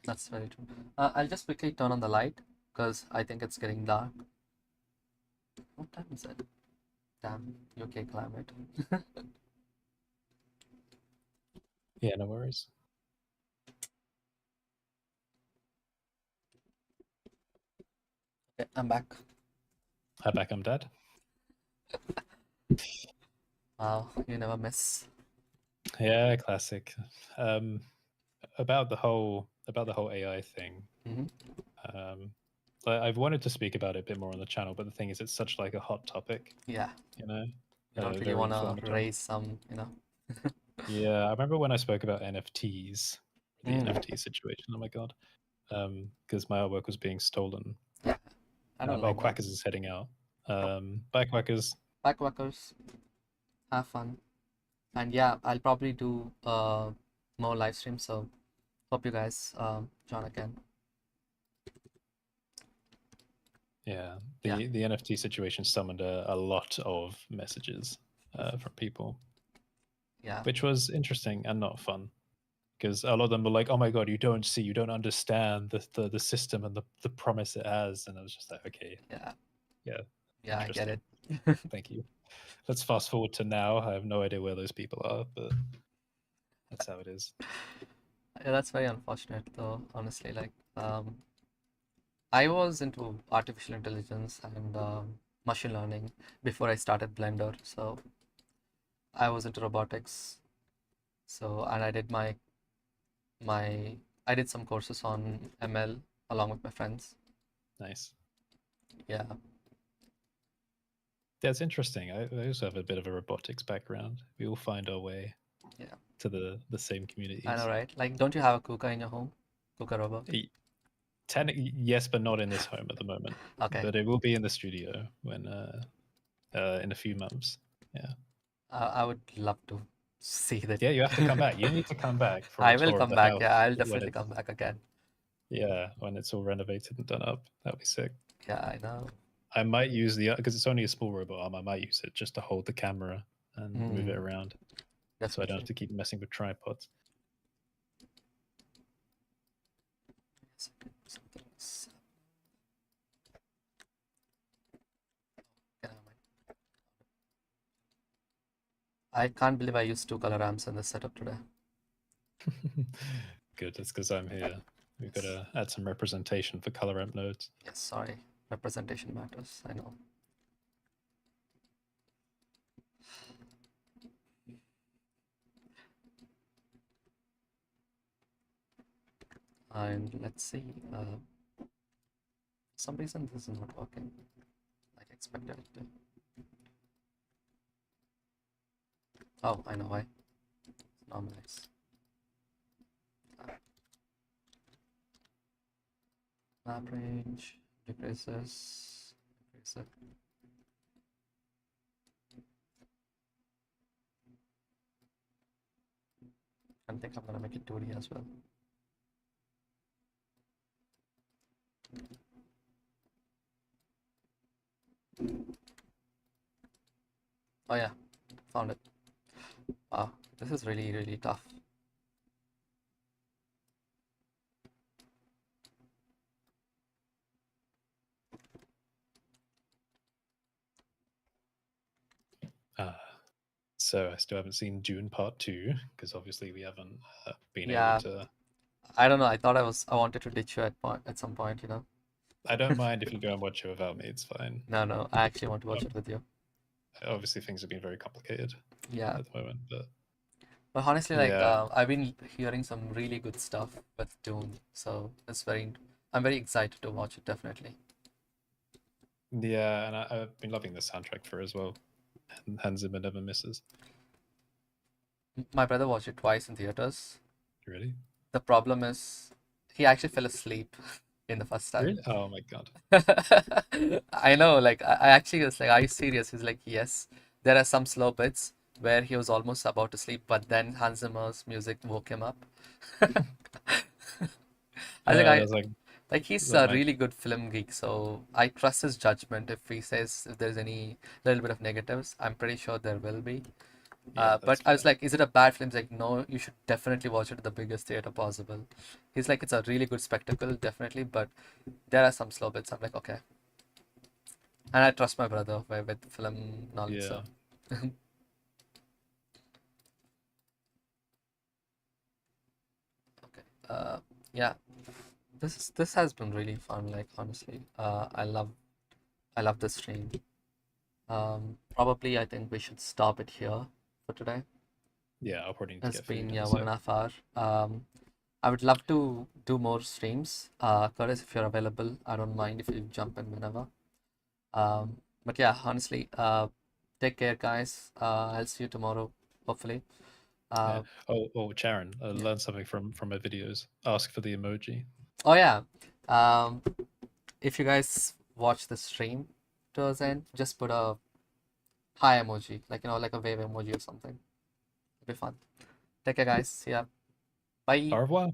that's very true. I'll just quickly turn on the light because I think it's getting dark. What time is it? Damn, UK climate. Yeah, no worries. Okay, I'm back. Hi back, I'm dead. Wow, you never miss. Yeah, classic. Um, about the whole AI thing. Hmm. Um, I've wanted to speak about it a bit more on the channel, but the thing is, it's such like a hot topic, Yeah, you know, you don't really very want to inflammatory. raise some. Yeah, I remember when I spoke about NFTs, the Mm, NFT situation. Oh my god, because my artwork was being stolen. yeah, I don't Oh, like that. Quackers is heading out. Bye, Quackers. Backworkers, have fun. And yeah, I'll probably do more live streams, so hope you guys join again. Yeah, Yeah, the NFT situation summoned a lot of messages from people, yeah, which was interesting and not fun. Because a lot of them were like, "Oh my god, you don't see, you don't understand the system and the promise it has," and I was just like, "Okay, yeah, yeah, yeah, I get interesting, it. thank you." Let's fast forward to now. I have no idea where those people are, but that's how it is. Yeah, that's very unfortunate though, honestly. Like, I was into artificial intelligence and machine learning before I started Blender. So I was into robotics. So and my I did some courses on ML along with my friends. Nice. Yeah, That's interesting. I also have a bit of a robotics background. We all find our way yeah, to the same I know, communities. right? Like, don't you have a Kuka in your home? Kuka robot? Technically, yes, but not in this home at the moment. Okay, But it will be in the studio when in a few months. Yeah, I would love to see that. yeah. You have to come back. You need to come back for a I will tour of come the back. Yeah, house I'll when definitely it's, come back again. yeah, when it's all renovated and done up. That'd be sick. Yeah, I know. I might use the, because it's only a small robot arm. I might use it just to hold the camera and move it Mm, around, so I don't have definitely. to keep messing with tripods. Yes, okay, something else. Yeah, never mind. I can't believe I used two color ramps in this setup today. Good. That's because I'm here. We've got Yes, to add some representation for color amp nodes. yes, sorry. Representation matters, I know. And let's see. For some reason this is not working like expected it to. Oh, I know why. Normalize. Map range decreases. Decrease it. I think I'm gonna make it 2D as well. Oh yeah, found it. Wow, this is really, really tough. Uh, so I still haven't seen Dune Part 2 because obviously we haven't been able Yeah, to. I don't know. I wanted to ditch you at some point, you know. I don't mind if you go and watch it without me. It's fine. No, no, I actually want to watch it with you. Obviously, things have been very complicated Yeah, at the moment, but but honestly, like yeah, I've been hearing some really good stuff with Dune, so I'm very excited to watch it definitely. yeah, and I've been loving the soundtrack for it as well. And Hans Zimmer never misses. My brother watched it twice in theaters. Really, The problem is he actually fell asleep in the first time. really. Oh my god. I know, like I actually was like, "Are you serious?" He's like, "Yes." There are some slow bits where he was almost about to sleep, but then Hans Zimmer's music woke him up. I think I There's like he's like a my really good film geek, so I trust his judgment. If he says if there's any little bit of negatives, I'm pretty sure there will be. yeah, But that's I was fair. like, is it a bad film? He's like, no, you should definitely watch it at the biggest theater possible. He's like, it's a really good spectacle, definitely, but there are some slow bits. I'm like, okay. And I trust my brother with film knowledge, Yeah, so okay. Yeah, this has been really fun. Like honestly, I love this stream. Probably I think we should stop it here for today. yeah. I'll probably need to It's get been food in yeah a one sec. and a half hour. I would love to do more streams. Curtis, if you're available, I don't mind if you jump in whenever. But yeah, honestly, take care, guys. I'll see you tomorrow, hopefully. Yeah. Uh, Oh, Sharon, I yeah. learned something from my videos. Ask for the emoji. Oh yeah. Um, if you guys watch the stream towards the end, just put a hi emoji, like you know, like a wave emoji or something. It'll be fun. Take care, guys. See ya. Bye. Au revoir.